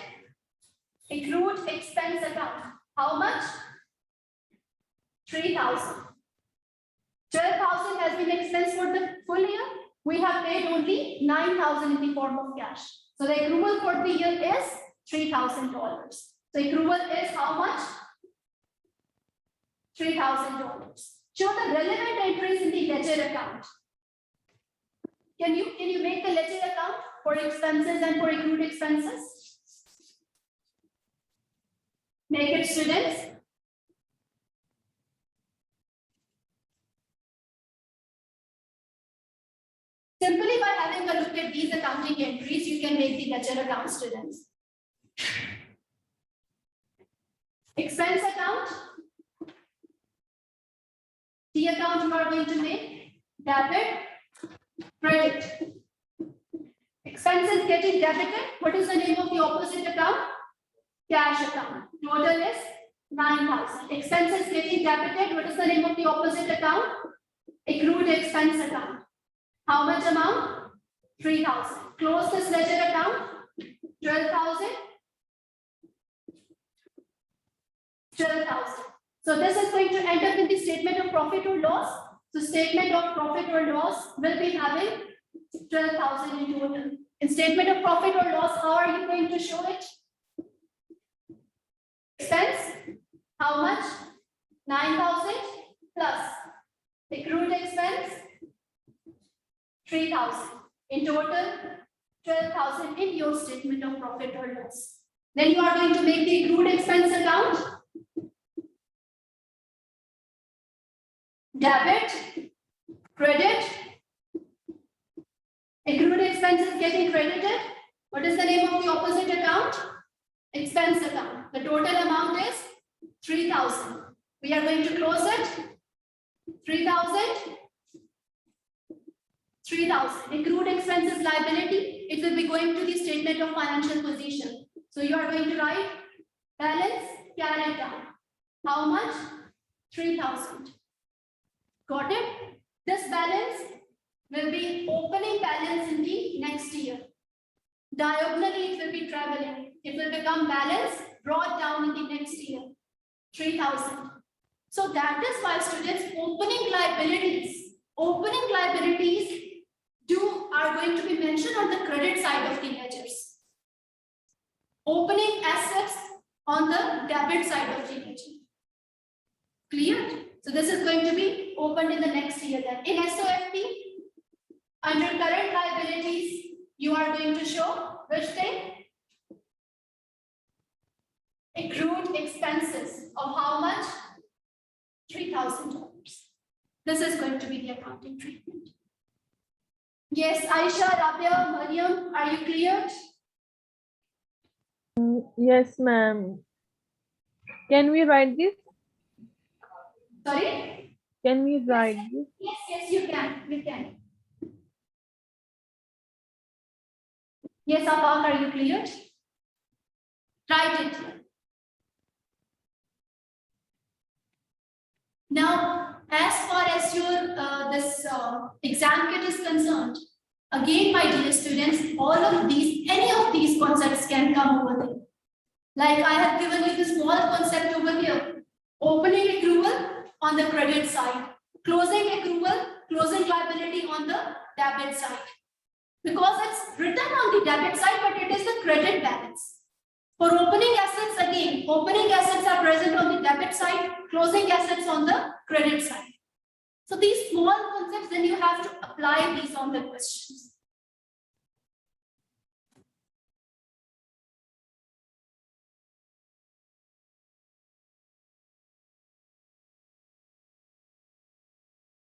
accrued expense account. How much? 3,000. 12,000 has been expensed for the full year. We have paid only 9,000 in the form of cash. So the accrual for the year is $3,000. So accrual is how much? $3,000. Show the relevant entries in the ledger account. Can you make the ledger account for expenses and for accrued expenses? Make it, students. Simply by having a look at these accounting entries, you can make the ledger account, students. Expense account. The account you are going to make, debit, credit. Expenses getting debited. What is the name of the opposite account? Cash account. Total is 9,000. Expenses getting debited. What is the name of the opposite account? Accrued expense account. How much amount? 3,000. Close this ledger account. 12,000. 12,000. So this is going to end up in the statement of profit or loss. So statement of profit or loss will be having 12,000 in total. In statement of profit or loss, how are you going to show it? Expense, how much? 9,000 plus accrued expense, 3,000. In total, 12,000 in your statement of profit or loss. Then you are going to make the accrued expense account. Debit, credit, accrued expenses getting credited. What is the name of the opposite account? Expense account. The total amount is 3,000. We are going to close it. 3,000. 3,000. Accrued expenses liability. It will be going to the statement of financial position. So you are going to write balance carried down. How much? 3,000. Got it? This balance will be opening balance in the next year. Diagonally, it will be traveling. It will become balance brought down in the next year. 3,000. So that is why, students, opening liabilities are going to be mentioned on the credit side of the ledgers. Opening assets on the debit side of the ledger. Clear? So this is going to be opened in the next year then. In SOFP, under current liabilities, you are going to show which thing? Accrued expenses of how much? $3,000. This is going to be the accounting treatment. Yes, Aisha, Rabia, Mariam, are you clear? Yes, ma'am. Can we write this? Sorry? Can we write this? Yes, you can. We can. Yes, Apak, are you clear? Write it. Now, as far as your this exam kit is concerned, again, my dear students, any of these concepts can come over there. Like I have given you the small concept over here. Opening accrual on the credit side. Closing accrual, closing liability on the debit side. Because it's written on the debit side, but it is the credit balance. For opening assets, again, opening assets are present on the debit side, closing assets on the credit side. So these small concepts, then you have to apply these on the questions.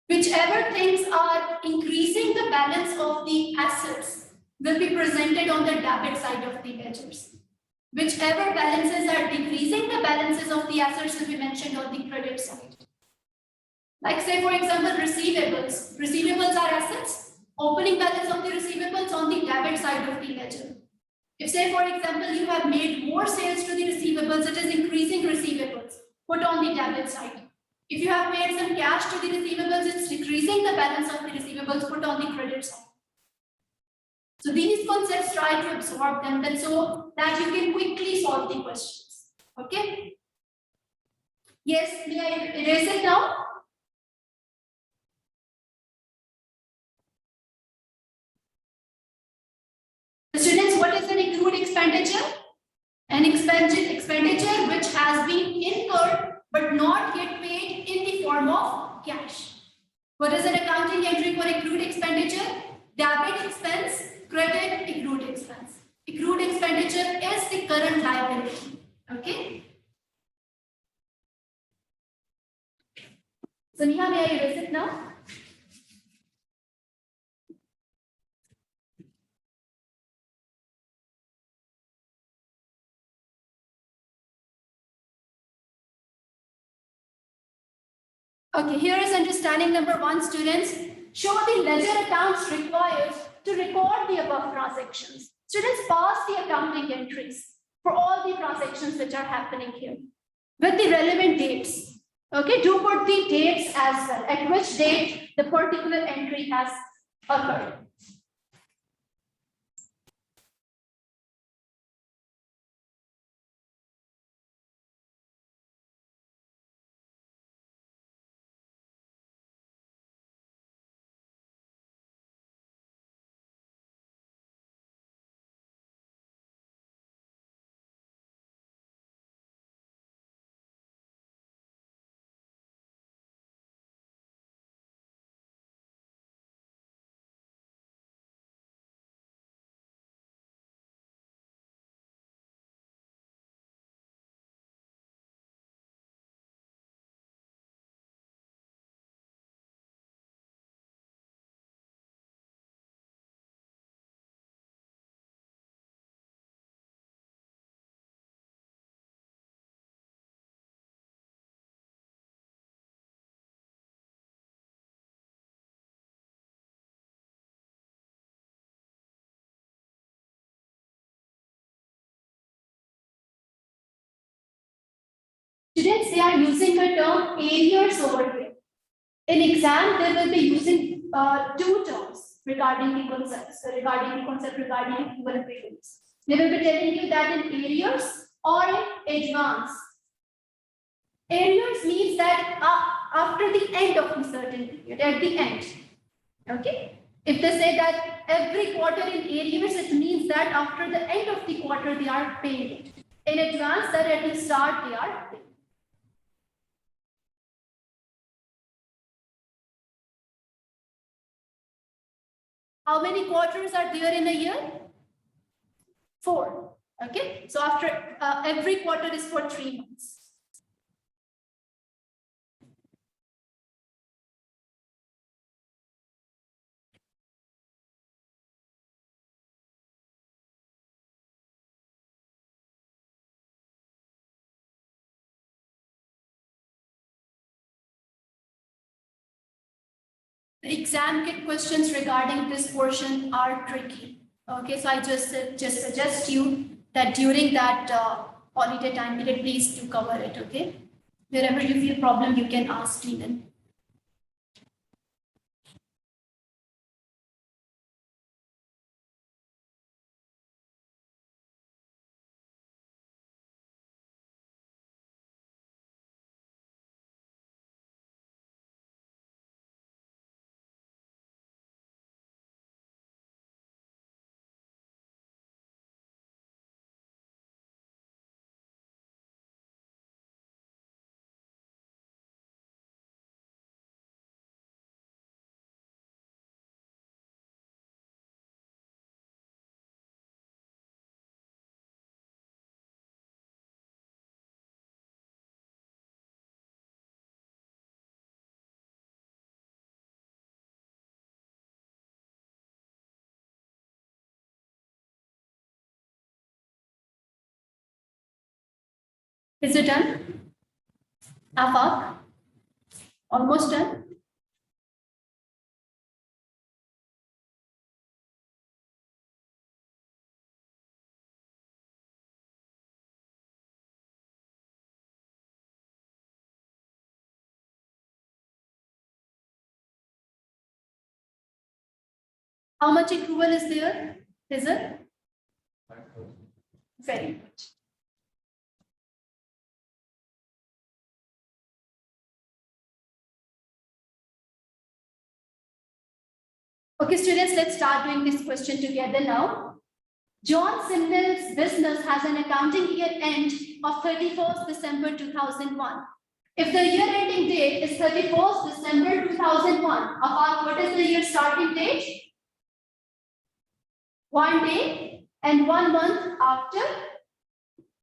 Whichever things are increasing the balance of the assets will be presented on the debit side of the ledgers. Whichever balances are decreasing the balances of the assets will be mentioned on the credit side. Like say for example, receivables. Receivables are assets. Opening balance of the receivables on the debit side of the ledger. If say for example, you have made more sales to the receivables, it is increasing receivables. Put on the debit side. If you have paid some cash to the receivables, it's decreasing the balance of the receivables put on the credit side. So these concepts, try to absorb them then so that you can quickly solve the questions. Okay? Yes, may I erase it now? Students, what is an accrued expenditure? An expenditure which has been incurred but not yet paid in the form of cash. What is an accounting entry for accrued expenditure? Debit expense, credit, accrued expense. Accrued expenditure is the current liability. Okay? So Neha, may I erase it now? Okay, here is understanding number 1, students. Show the ledger accounts required to record the above transactions. Students, pass the accounting entries for all the transactions which are happening here with the relevant dates. Okay, do put the dates as well, at which date the particular entry has occurred. Students, they are using the term arrears over here. In exam, they will be using 2 terms regarding the concepts, regarding equivalent payments. They will be telling you that in arrears or in advance. Arrears means that after the end of a certain period, at the end. Okay? If they say that every quarter in arrears, it means that after the end of the quarter, they are paying it. In advance, that at the start, they are paying. How many quarters are there in a year? 4. Okay, so after every quarter is for 3 months. The exam kit questions regarding this portion are tricky. Okay, so I just suggest you that during that holiday time period, please do cover it. Okay, wherever you feel problem, you can ask me then. Is it done? Afaq? Almost done? How much accrual is there? Is it? Very good. Okay, students, let's start doing this question together now. John Simnel's business has an accounting year end of 31st December 2001. If the year ending date is 31st December 2001, Afaq, what is the year starting date? 1 day and 1 month after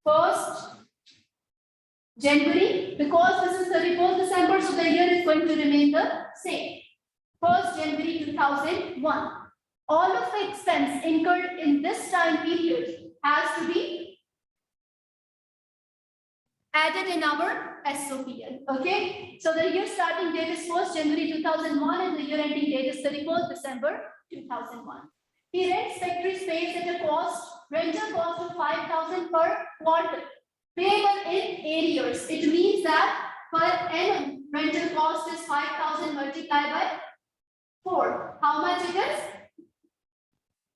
1st January. Because this is 31st December, so the year is going to remain the same. 1st January 2001. All of the expense incurred in this time period has to be added in our SOPL. Okay, so the year starting date is 1st January 2001 and the year ending date is 31st December 2001. He rents factory space at a rental cost of 5,000 per quarter, payable in arrears. It means that per annum rental cost is 5,000 multiplied by 4. How much it is?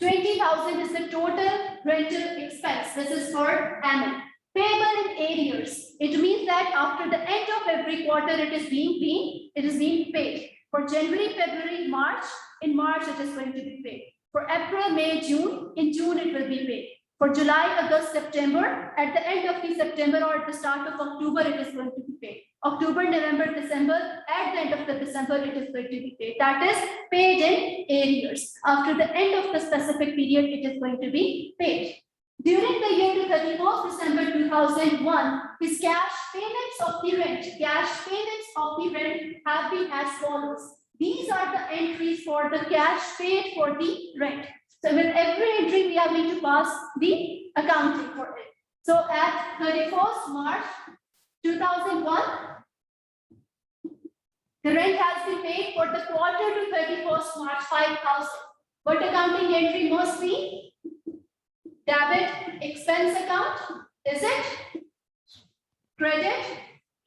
20,000 is the total rental expense. This is per annum. Payable in arrears. It means that after the end of every quarter, it is being paid. For January, February, March, in March it is going to be paid. For April, May, June, in June it will be paid. For July, August, September, at the end of the September or at the start of October, it is going to be paid. October, November, December, at the end of the December, it is going to be paid. That is paid in arrears. After the end of the specific period, it is going to be paid. During the year to 31st December 2001, his cash payments of the rent have been as follows. These are the entries for the cash paid for the rent. So with every entry, we are going to pass the accounting for it. So at 31st March 2001, the rent has been paid for the quarter to 31st March 5,000. What accounting entry must be? Debit expense account, is it? Credit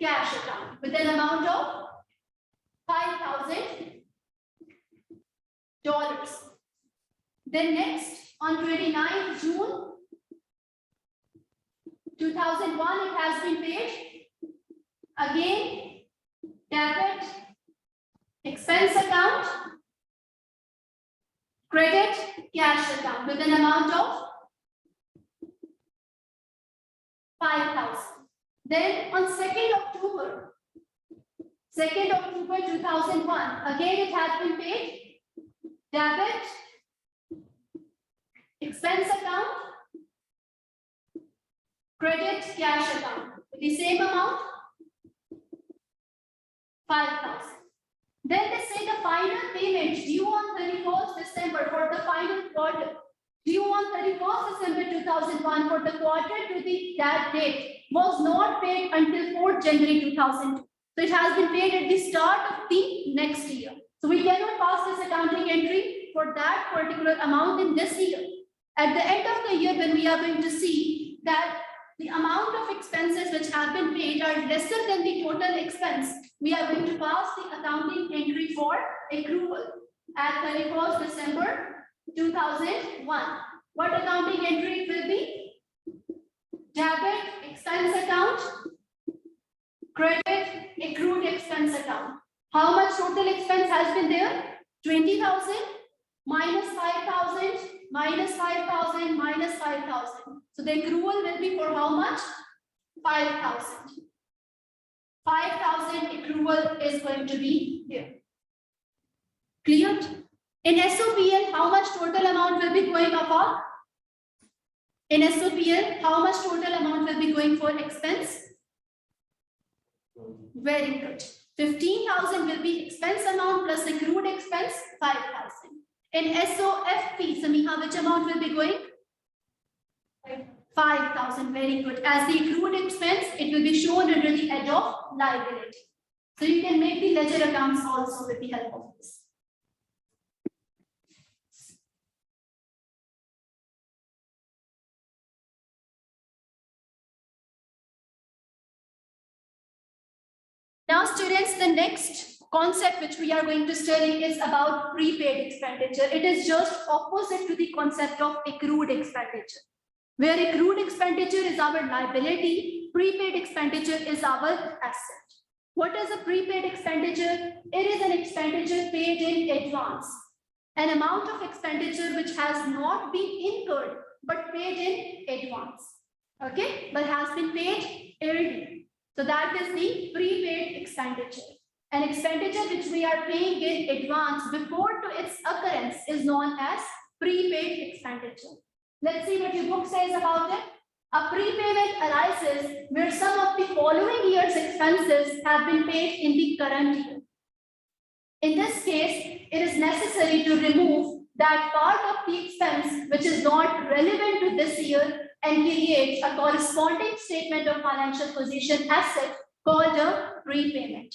cash account with an amount of $5,000. Then next, on 29th June 2001, it has been paid. Again, debit expense account, credit cash account with an amount of 5,000. Then on 2nd October 2001, again it has been paid. Debit expense account, credit cash account with the same amount, 5,000. Then they say the final payment due on 31st December for the final quarter, due on 31st December 2001 for the quarter to that date was not paid until 4th January 2002. So it has been paid at the start of the next year. So we cannot pass this accounting entry for that particular amount in this year. At the end of the year, when we are going to see that the amount of expenses which have been paid are lesser than the total expense, we are going to pass the accounting entry for accrual at 31st December 2001. What accounting entry it will be? Debit expense account, credit accrued expense account. How much total expense has been there? 20,000 minus 5,000 minus 5,000 minus 5,000. So the accrual will be for how much? 5,000. 5,000 accrual is going to be here. Clear? In SOPL, how much total amount will be going up? In SOPL, how much total amount will be going for expense? Very good. 15,000 will be expense amount plus accrued expense, 5,000. In SOFP, Samiha, which amount will be going? 5,000. Very good. As the accrued expense, it will be shown under the head of liability. So you can make the ledger accounts also with the help of this. Now, students, the next concept which we are going to study is about prepaid expenditure. It is just opposite to the concept of accrued expenditure. Where accrued expenditure is our liability, prepaid expenditure is our asset. What is a prepaid expenditure? It is an expenditure paid in advance. An amount of expenditure which has not been incurred but paid in advance. Okay, but has been paid early. So that is the prepaid expenditure. An expenditure which we are paying in advance before to its occurrence is known as prepaid expenditure. Let's see what your book says about it. A prepayment arises where some of the following year's expenses have been paid in the current year. In this case, it is necessary to remove that part of the expense which is not relevant to this year and create a corresponding statement of financial position asset called a prepayment.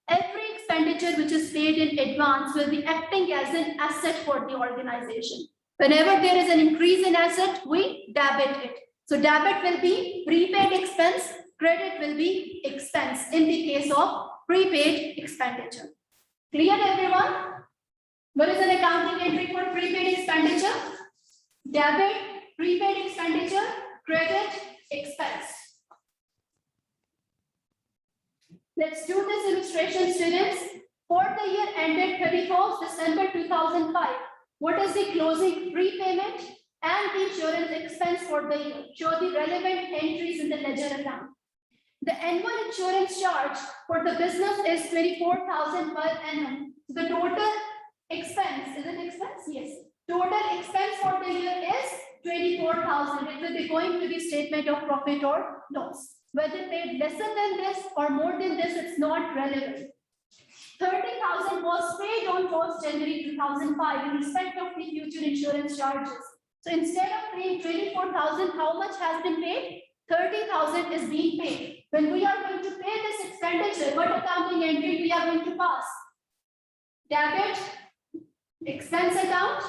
Every expenditure which is paid in advance will be acting as an asset for the organization. Whenever there is an increase in asset, we debit it. So debit will be prepaid expense, credit will be expense in the case of prepaid expenditure. Clear, everyone? What is an accounting entry for prepaid expenditure? Debit, prepaid expenditure, credit, expense. Let's do this illustration, students. For the year ended 31st December 2005, what is the closing prepayment and the insurance expense for the year? Show the relevant entries in the ledger account. The annual insurance charge for the business is 24,000 per annum. The total expense, is it expense? Yes. Total expense for the year is 24,000. It will be going to the statement of profit or loss. Whether paid lesser than this or more than this, it's not relevant. 30,000 was paid on 1st January 2005 in respect of the future insurance charges. So instead of paying 24,000, how much has been paid? 30,000 is being paid. When we are going to pay this expenditure, what accounting entry we are going to pass? Debit, expense account,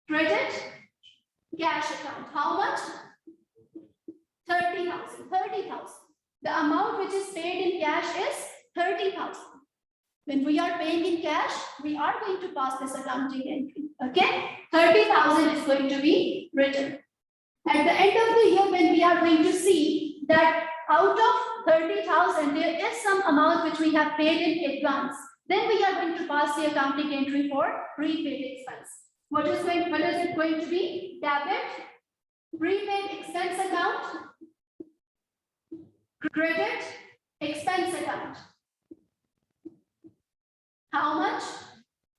credit, cash account. How much? 30,000. 30,000. The amount which is paid in cash is 30,000. When we are paying in cash, we are going to pass this accounting entry. Okay? 30,000 is going to be written. At the end of the year, when we are going to see that out of 30,000, there is some amount which we have paid in advance, then we are going to pass the accounting entry for prepaid expense. What is it going to be? Debit, prepaid expense account, credit, expense account. How much?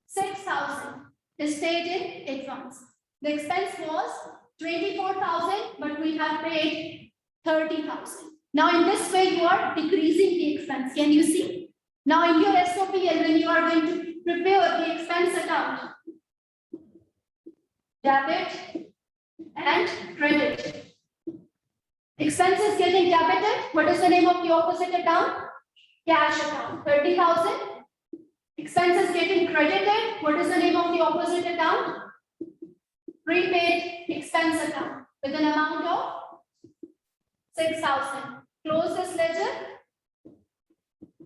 6,000 is paid in advance. The expense was 24,000, but we have paid 30,000. Now in this way, you are decreasing the expense. Can you see? Now in your SOP, when you are going to prepare the expense account, debit and credit. Expenses getting debited. What is the name of the opposite account? Cash account. 30,000. Expenses getting credited. What is the name of the opposite account? Prepaid expense account with an amount of 6,000. Close this ledger.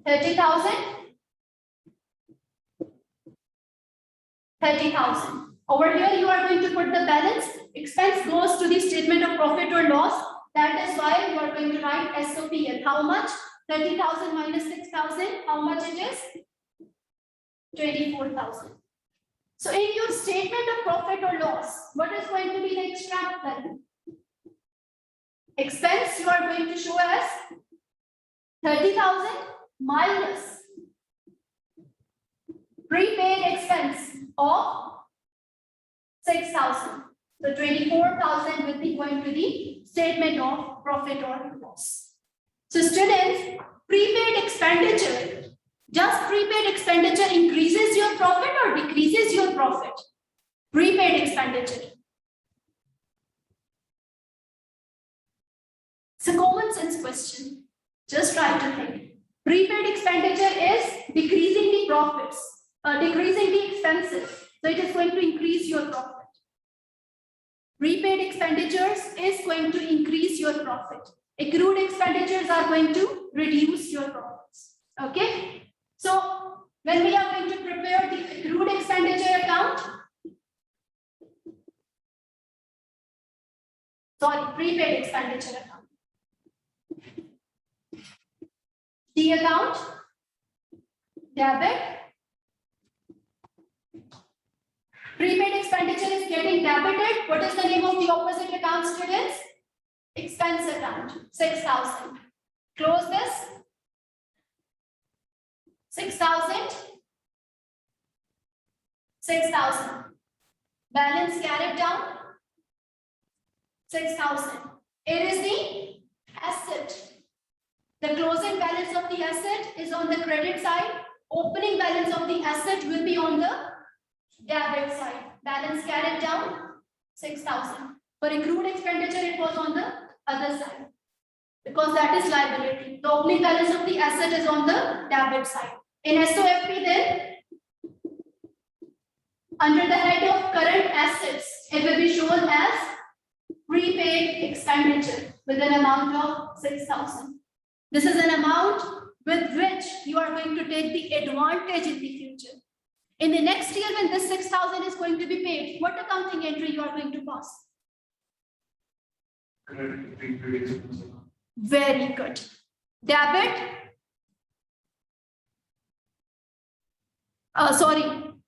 30,000. 30,000. Over here, you are going to put the balance. Expense goes to the statement of profit or loss. That is why you are going to write SOPL. How much? 30,000 minus 6,000. How much it is? 24,000. So in your statement of profit or loss, what is going to be the extract value? Expense you are going to show as 30,000 minus prepaid expense of 6,000. So 24,000 will be going to the statement of profit or loss. So students, prepaid expenditure. Does prepaid expenditure increases your profit or decreases your profit? Prepaid expenditure. It's a common sense question. Just try to think. Prepaid expenditure is decreasing the profits, decreasing the expenses. So it is going to increase your profit. Prepaid expenditures is going to increase your profit. Accrued expenditures are going to reduce your profits. Okay. So When we are going to prepare the accrued expenditure account, sorry, prepaid expenditure account. The account, debit. Prepaid expenditure is getting debited. What is the name of the opposite account, students? Expense account, 6,000. Close this. 6,000. 6,000. Balance carried down. 6,000. It is the asset. The closing balance of the asset is on the credit side. Opening balance of the asset will be on the debit side. Balance carried down, 6,000. For accrued expenditure, it was on the other side because that is liability. The opening balance of the asset is on the debit side. In SOFP, then, under the head of current assets, it will be shown as prepaid expenditure with an amount of 6,000. This is an amount with which you are going to take the advantage in the future. In the next year, when this 6,000 is going to be paid, what accounting entry you are going to pass? Very good. Debit.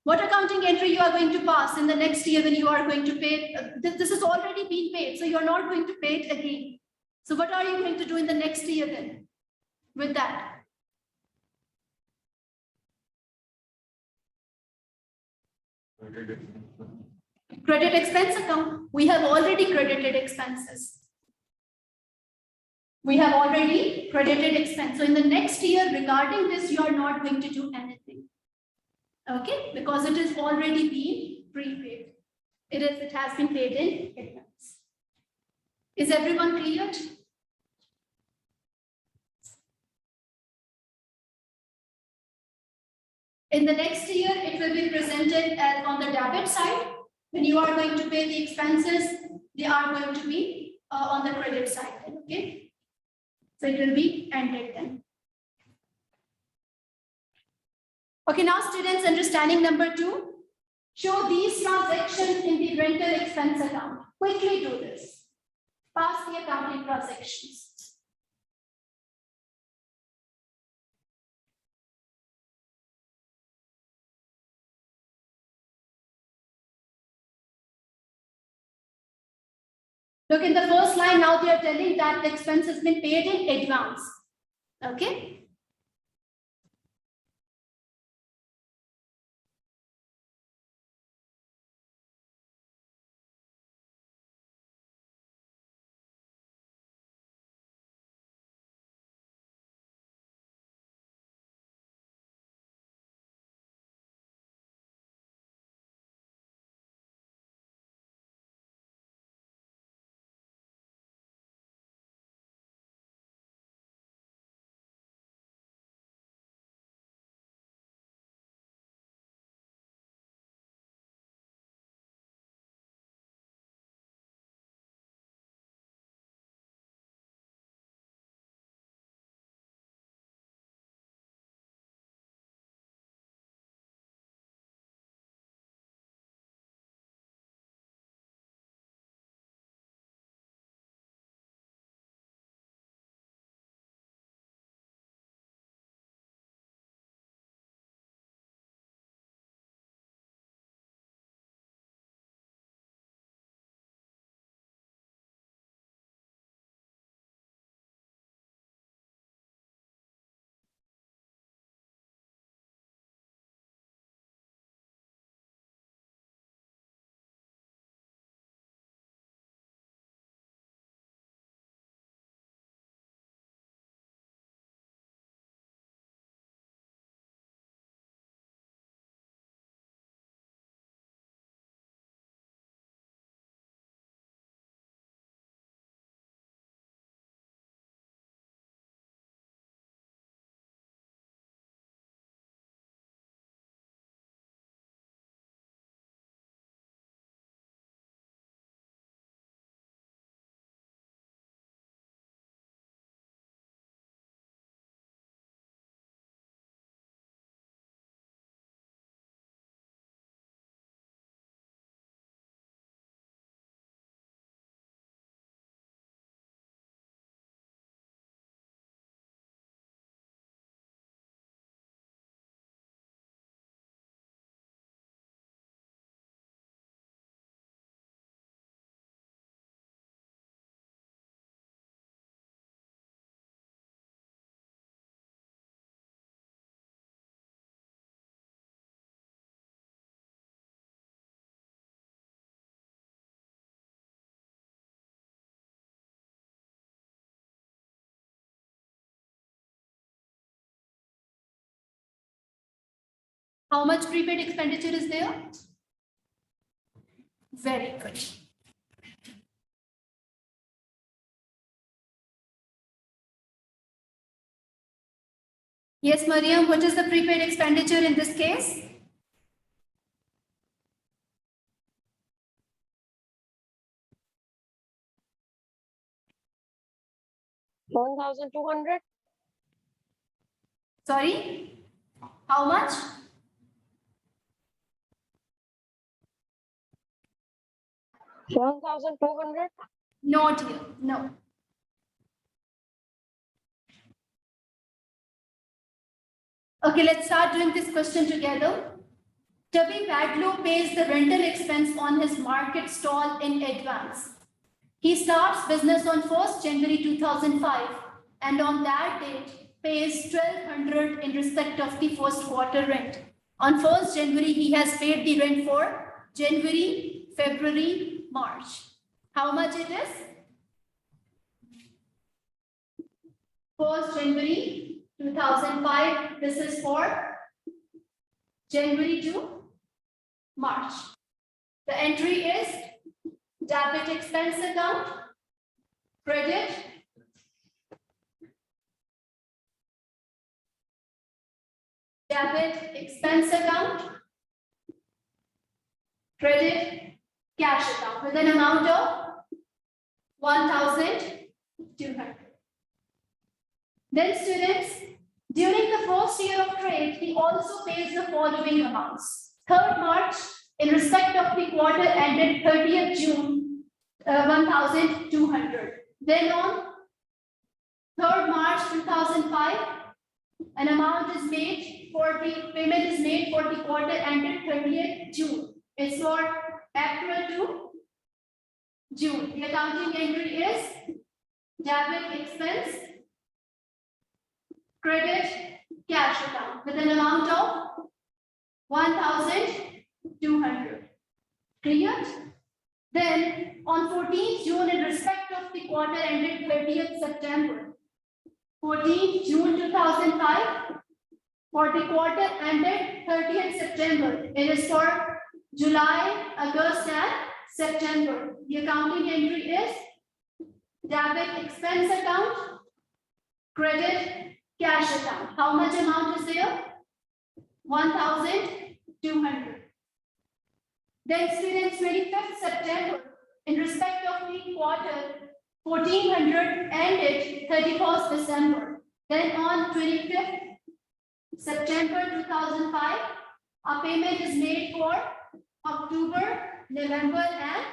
What accounting entry you are going to pass in the next year when you are going to pay? This has already been paid, so you are not going to pay it again. So what are you going to do in the next year then with that? Credit expense account. We have already credited expenses. We have already credited expense. So in the next year regarding this, you are not going to do anything. Okay, because it is already been prepaid. It has been paid in advance. Is everyone clear? In the next year, it will be presented as on the debit side. When you are going to pay the expenses, they are going to be on the credit side. Okay, so it will be ended then. Okay, now students, understanding number 2. Show these transactions in the rental expense account. Quickly do this. Pass the accounting transactions. Look in the first line, now they are telling that the expense has been paid in advance. Okay. How much prepaid expenditure is there? Very good. Yes, Mariam, what is the prepaid expenditure in this case? $1,200. Sorry, how much? $1,200. Not here, no. Okay, let's start doing this question together. Tubby Badlow pays the rental expense on his market stall in advance. He starts business on 1st January 2005 and on that date pays $1,200 in respect of the first quarter rent. On 1st January, he has paid the rent for January, February, March. How much it is? 1st January 2005, this is for January to March. The entry is debit expense account, credit, debit expense account, credit, cash account with an amount of 1,200. Then students, during the first year of trade, he also pays the following amounts. 3rd March, in respect of the quarter ended 30th June, 1,200. Then on 3rd March 2005, an amount is made for the payment is made for the quarter ended 30th June. It's for April to June. The accounting entry is debit expense, credit, cash account with an amount of 1,200. Clear? Then on 14th June, in respect of the quarter ended 30th September, 14th June 2005, for the quarter ended 30th September, it is for July, August, and September. The accounting entry is debit expense account, credit, cash account. How much amount is there? 1,200. Then students, 25th September, in respect of the quarter, 1,400 ended 31st December. Then on 25th September 2005, a payment is made for October, November, and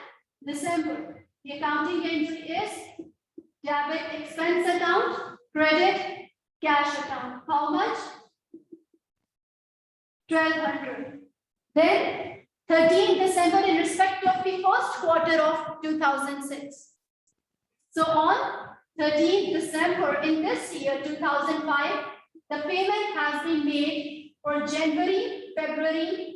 December. The accounting entry is debit expense account, credit, cash account. How much? 1,200. Then 13th December in respect of the first quarter of 2006. So on 13th December in this year 2005, the payment has been made for January, February,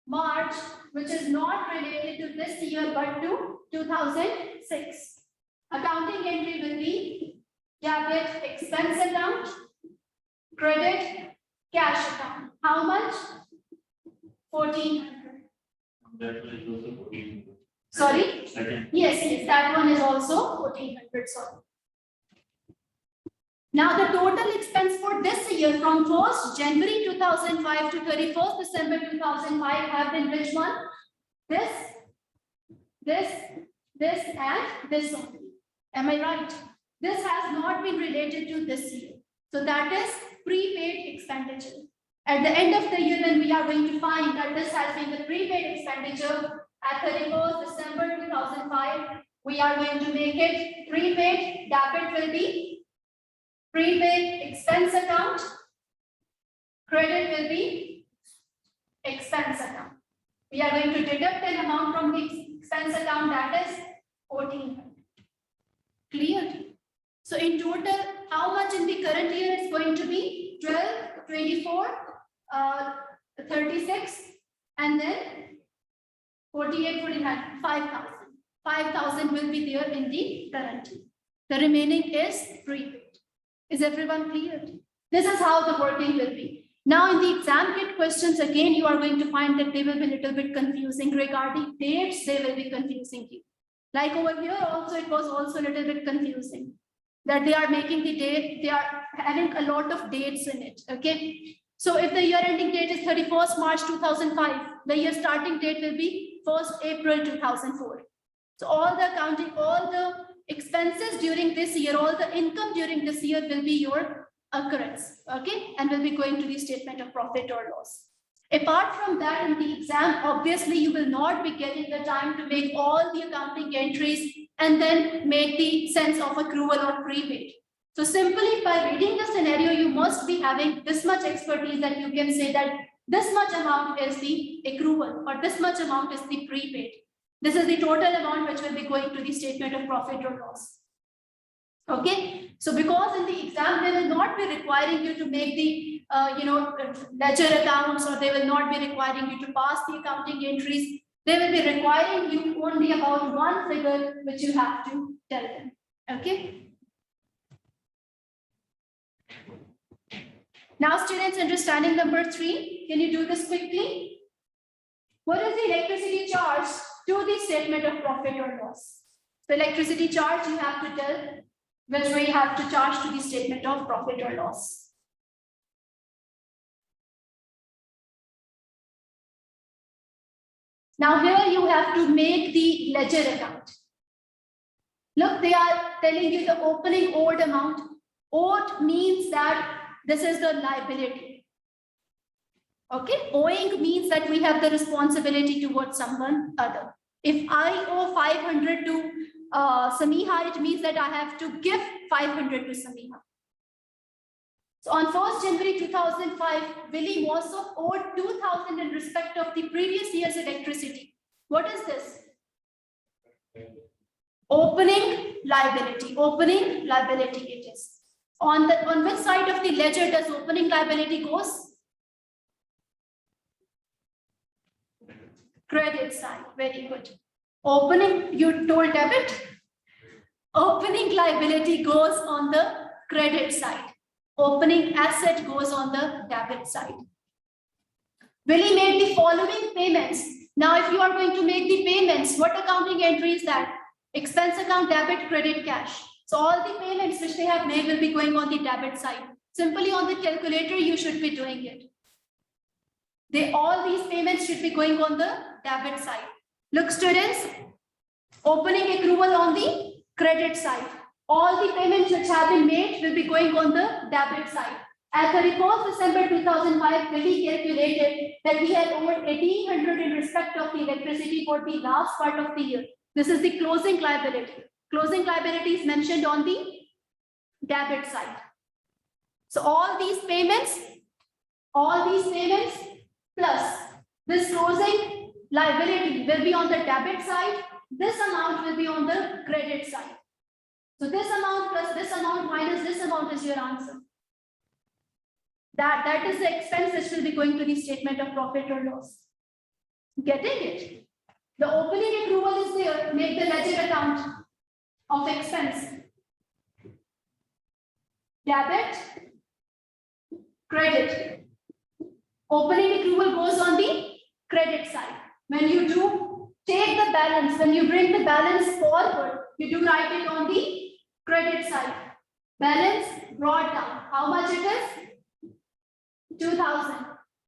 March, which is not related to this year but to 2006. Accounting entry will be debit expense account, credit, cash account. How much? 1,400. That one is also 14. Sorry? Second. Yes, that one is also 1,400. Sorry. Now the total expense for this year from 1st January 2005 to 31st December 2005 have been which one? This, and this only. Am I right? This has not been related to this year. So that is prepaid expenditure. At the end of the year, then we are going to find that this has been the prepaid expenditure at 31st December 2005. We are going to make it prepaid. Debit will be prepaid expense account. Credit will be expense account. We are going to deduct an amount from the expense account, that is 1,400. Clear? So in total, how much in the current year is going to be? 12, 24, 36, and then 48, 49, 5,000. 5,000 will be there in the current year. The remaining is prepaid. Is everyone clear? This is how the working will be. Now in the exam kit questions, again, you are going to find that they will be a little bit confusing regarding dates. They will be confusing you. Like over here also, it was also a little bit confusing that they are making the date, they are having a lot of dates in it, okay? So if the year ending date is 31st March 2005, the year starting date will be 1st April 2004. So all the accounting, all the expenses during this year, all the income during this year will be your occurrence, okay? And will be going to the statement of profit or loss. Apart from that, in the exam, obviously you will not be getting the time to make all the accounting entries and then make the sense of accrual or prepaid. So simply by reading the scenario, you must be having this much expertise that you can say that this much amount is the accrual or this much amount is the prepaid. This is the total amount which will be going to the statement of profit or loss. Okay, so because in the exam they will not be requiring you to make the ledger accounts, or they will not be requiring you to pass the accounting entries. They will be requiring you only about one figure which you have to tell them. Okay. Now students, understanding number 3, can you do this quickly? What is the electricity charge to the statement of profit or loss? The electricity charge you have to tell which way you have to charge to the statement of profit or loss. Now here you have to make the ledger account. Look, they are telling you the opening owed amount. Owed means that this is the liability. Okay, owing means that we have the responsibility towards someone other. If I owe 500 to Samiha, it means that I have to give 500 to Samiha. So on 1st January 2005, Willie Mossoff owed 2,000 in respect of the previous year's electricity. What is this? Opening liability. Opening liability it is. On which side of the ledger does opening liability goes? Credit side. Very good. Opening, you told debit. Opening liability goes on the credit side. Opening asset goes on the debit side. Willie made the following payments. Now, if you are going to make the payments, what accounting entry is that? Expense account, debit, credit, cash. So all the payments which they have made will be going on the debit side. Simply on the calculator, you should be doing it. All these payments should be going on the debit side. Look, students, opening accrual on the credit side. All the payments which have been made will be going on the debit side. At 31st December 2005, Willie calculated that he had owed 1,800 in respect of the electricity for the last part of the year. This is the closing liability. Closing liability is mentioned on the debit side. So all these payments plus this closing liability will be on the debit side. This amount will be on the credit side. So this amount plus this amount minus this amount is your answer. That is the expense which will be going to the statement of profit or loss. Getting it? The opening accrual is there. Make the ledger account of expense. Debit, credit. Opening accrual goes on the credit side. When you do take the balance, when you bring the balance forward, you do write it on the credit side. Balance brought down. How much it is? 2,000.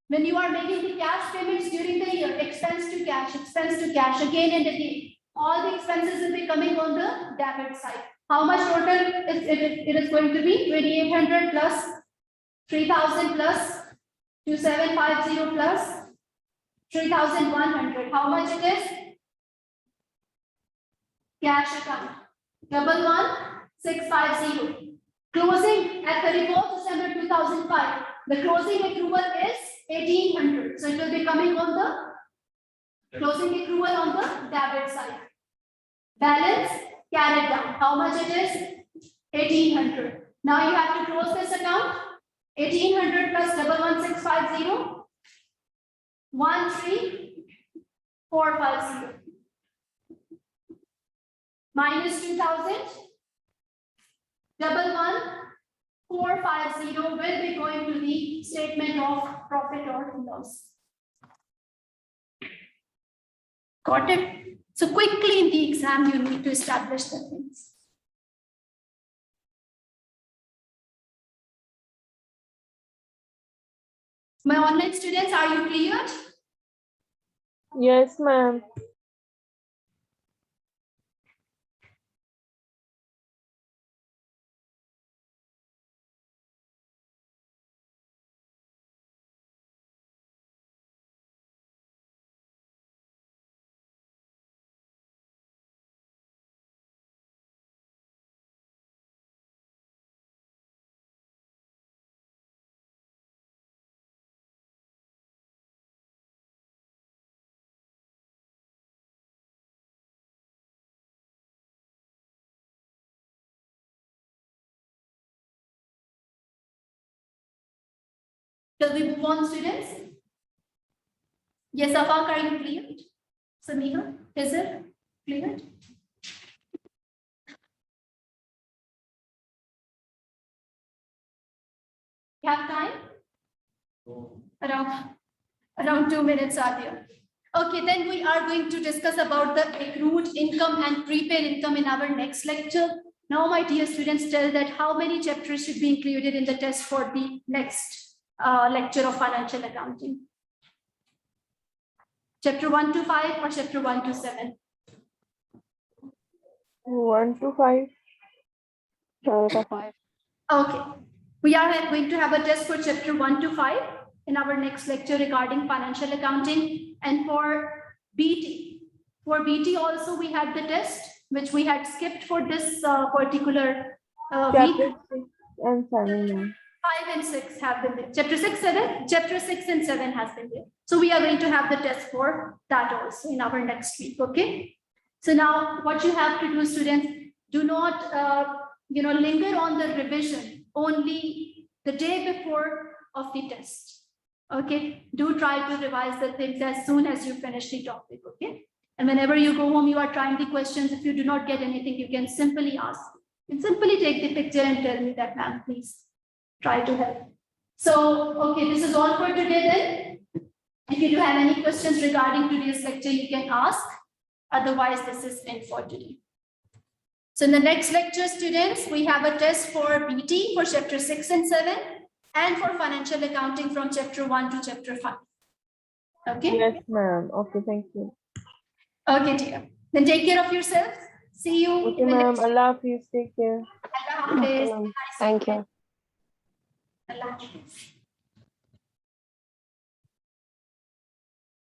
When you are making the cash payments during the year, expense to cash, again and again. All the expenses will be coming on the debit side. How much total it is going to be? 2,800 plus 3,000 plus 2,750 plus 3,100. How much it is? Cash account. 11650. Closing at 31st December 2005. The closing accrual is 1,800. So it will be coming on the closing accrual on the debit side. Balance carried down. How much it is? 1,800. Now you have to close this account. 1,800 plus 11650. 13,450. Minus 2,000. 11,1 450 will be going to the statement of profit or loss. Got it? So quickly in the exam, you need to establish the things. My online students, are you cleared? Yes, ma'am. Shall we move on, students? Yes, Afaq, are you cleared? Samira, is it cleared? You have time? Around 2 minutes are there. Okay, then we are going to discuss about the accrued income and prepaid income in our next lecture. Now, my dear students, tell that how many chapters should be included in the test for the next lecture of financial accounting. Chapter 1 to 5 or chapter 1 to 7? 1 to 5. 1 to 5. Okay, we are going to have a test for chapter 1 to 5 in our next lecture regarding financial accounting. And for BT also we had the test which we had skipped for this particular week. Chapter 6 and 7, ma'am. 5 and 6 have been there. Chapter 6 and 7 has been there. So we are going to have the test for that also in our next week. Okay. So now what you have to do, students, do not linger on the revision only the day before of the test. Okay, do try to revise the things as soon as you finish the topic. Okay, and whenever you go home, you are trying the questions. If you do not get anything, you can simply ask. You can simply take the picture and tell me that, ma'am, please try to help. So, okay, this is all for today then. If you do have any questions regarding today's lecture, you can ask. Otherwise, this is it for today. So in the next lecture, students, we have a test for BT for chapter 6 and 7 and for financial accounting from chapter 1 to chapter 5. Okay? Yes, ma'am. Okay, thank you. Okay, dear. Then take care of yourselves. See you. Okay, in the ma'am. next- Allah Hafiz. Take care. Allah Hafiz. Thank you. Allah Hafiz.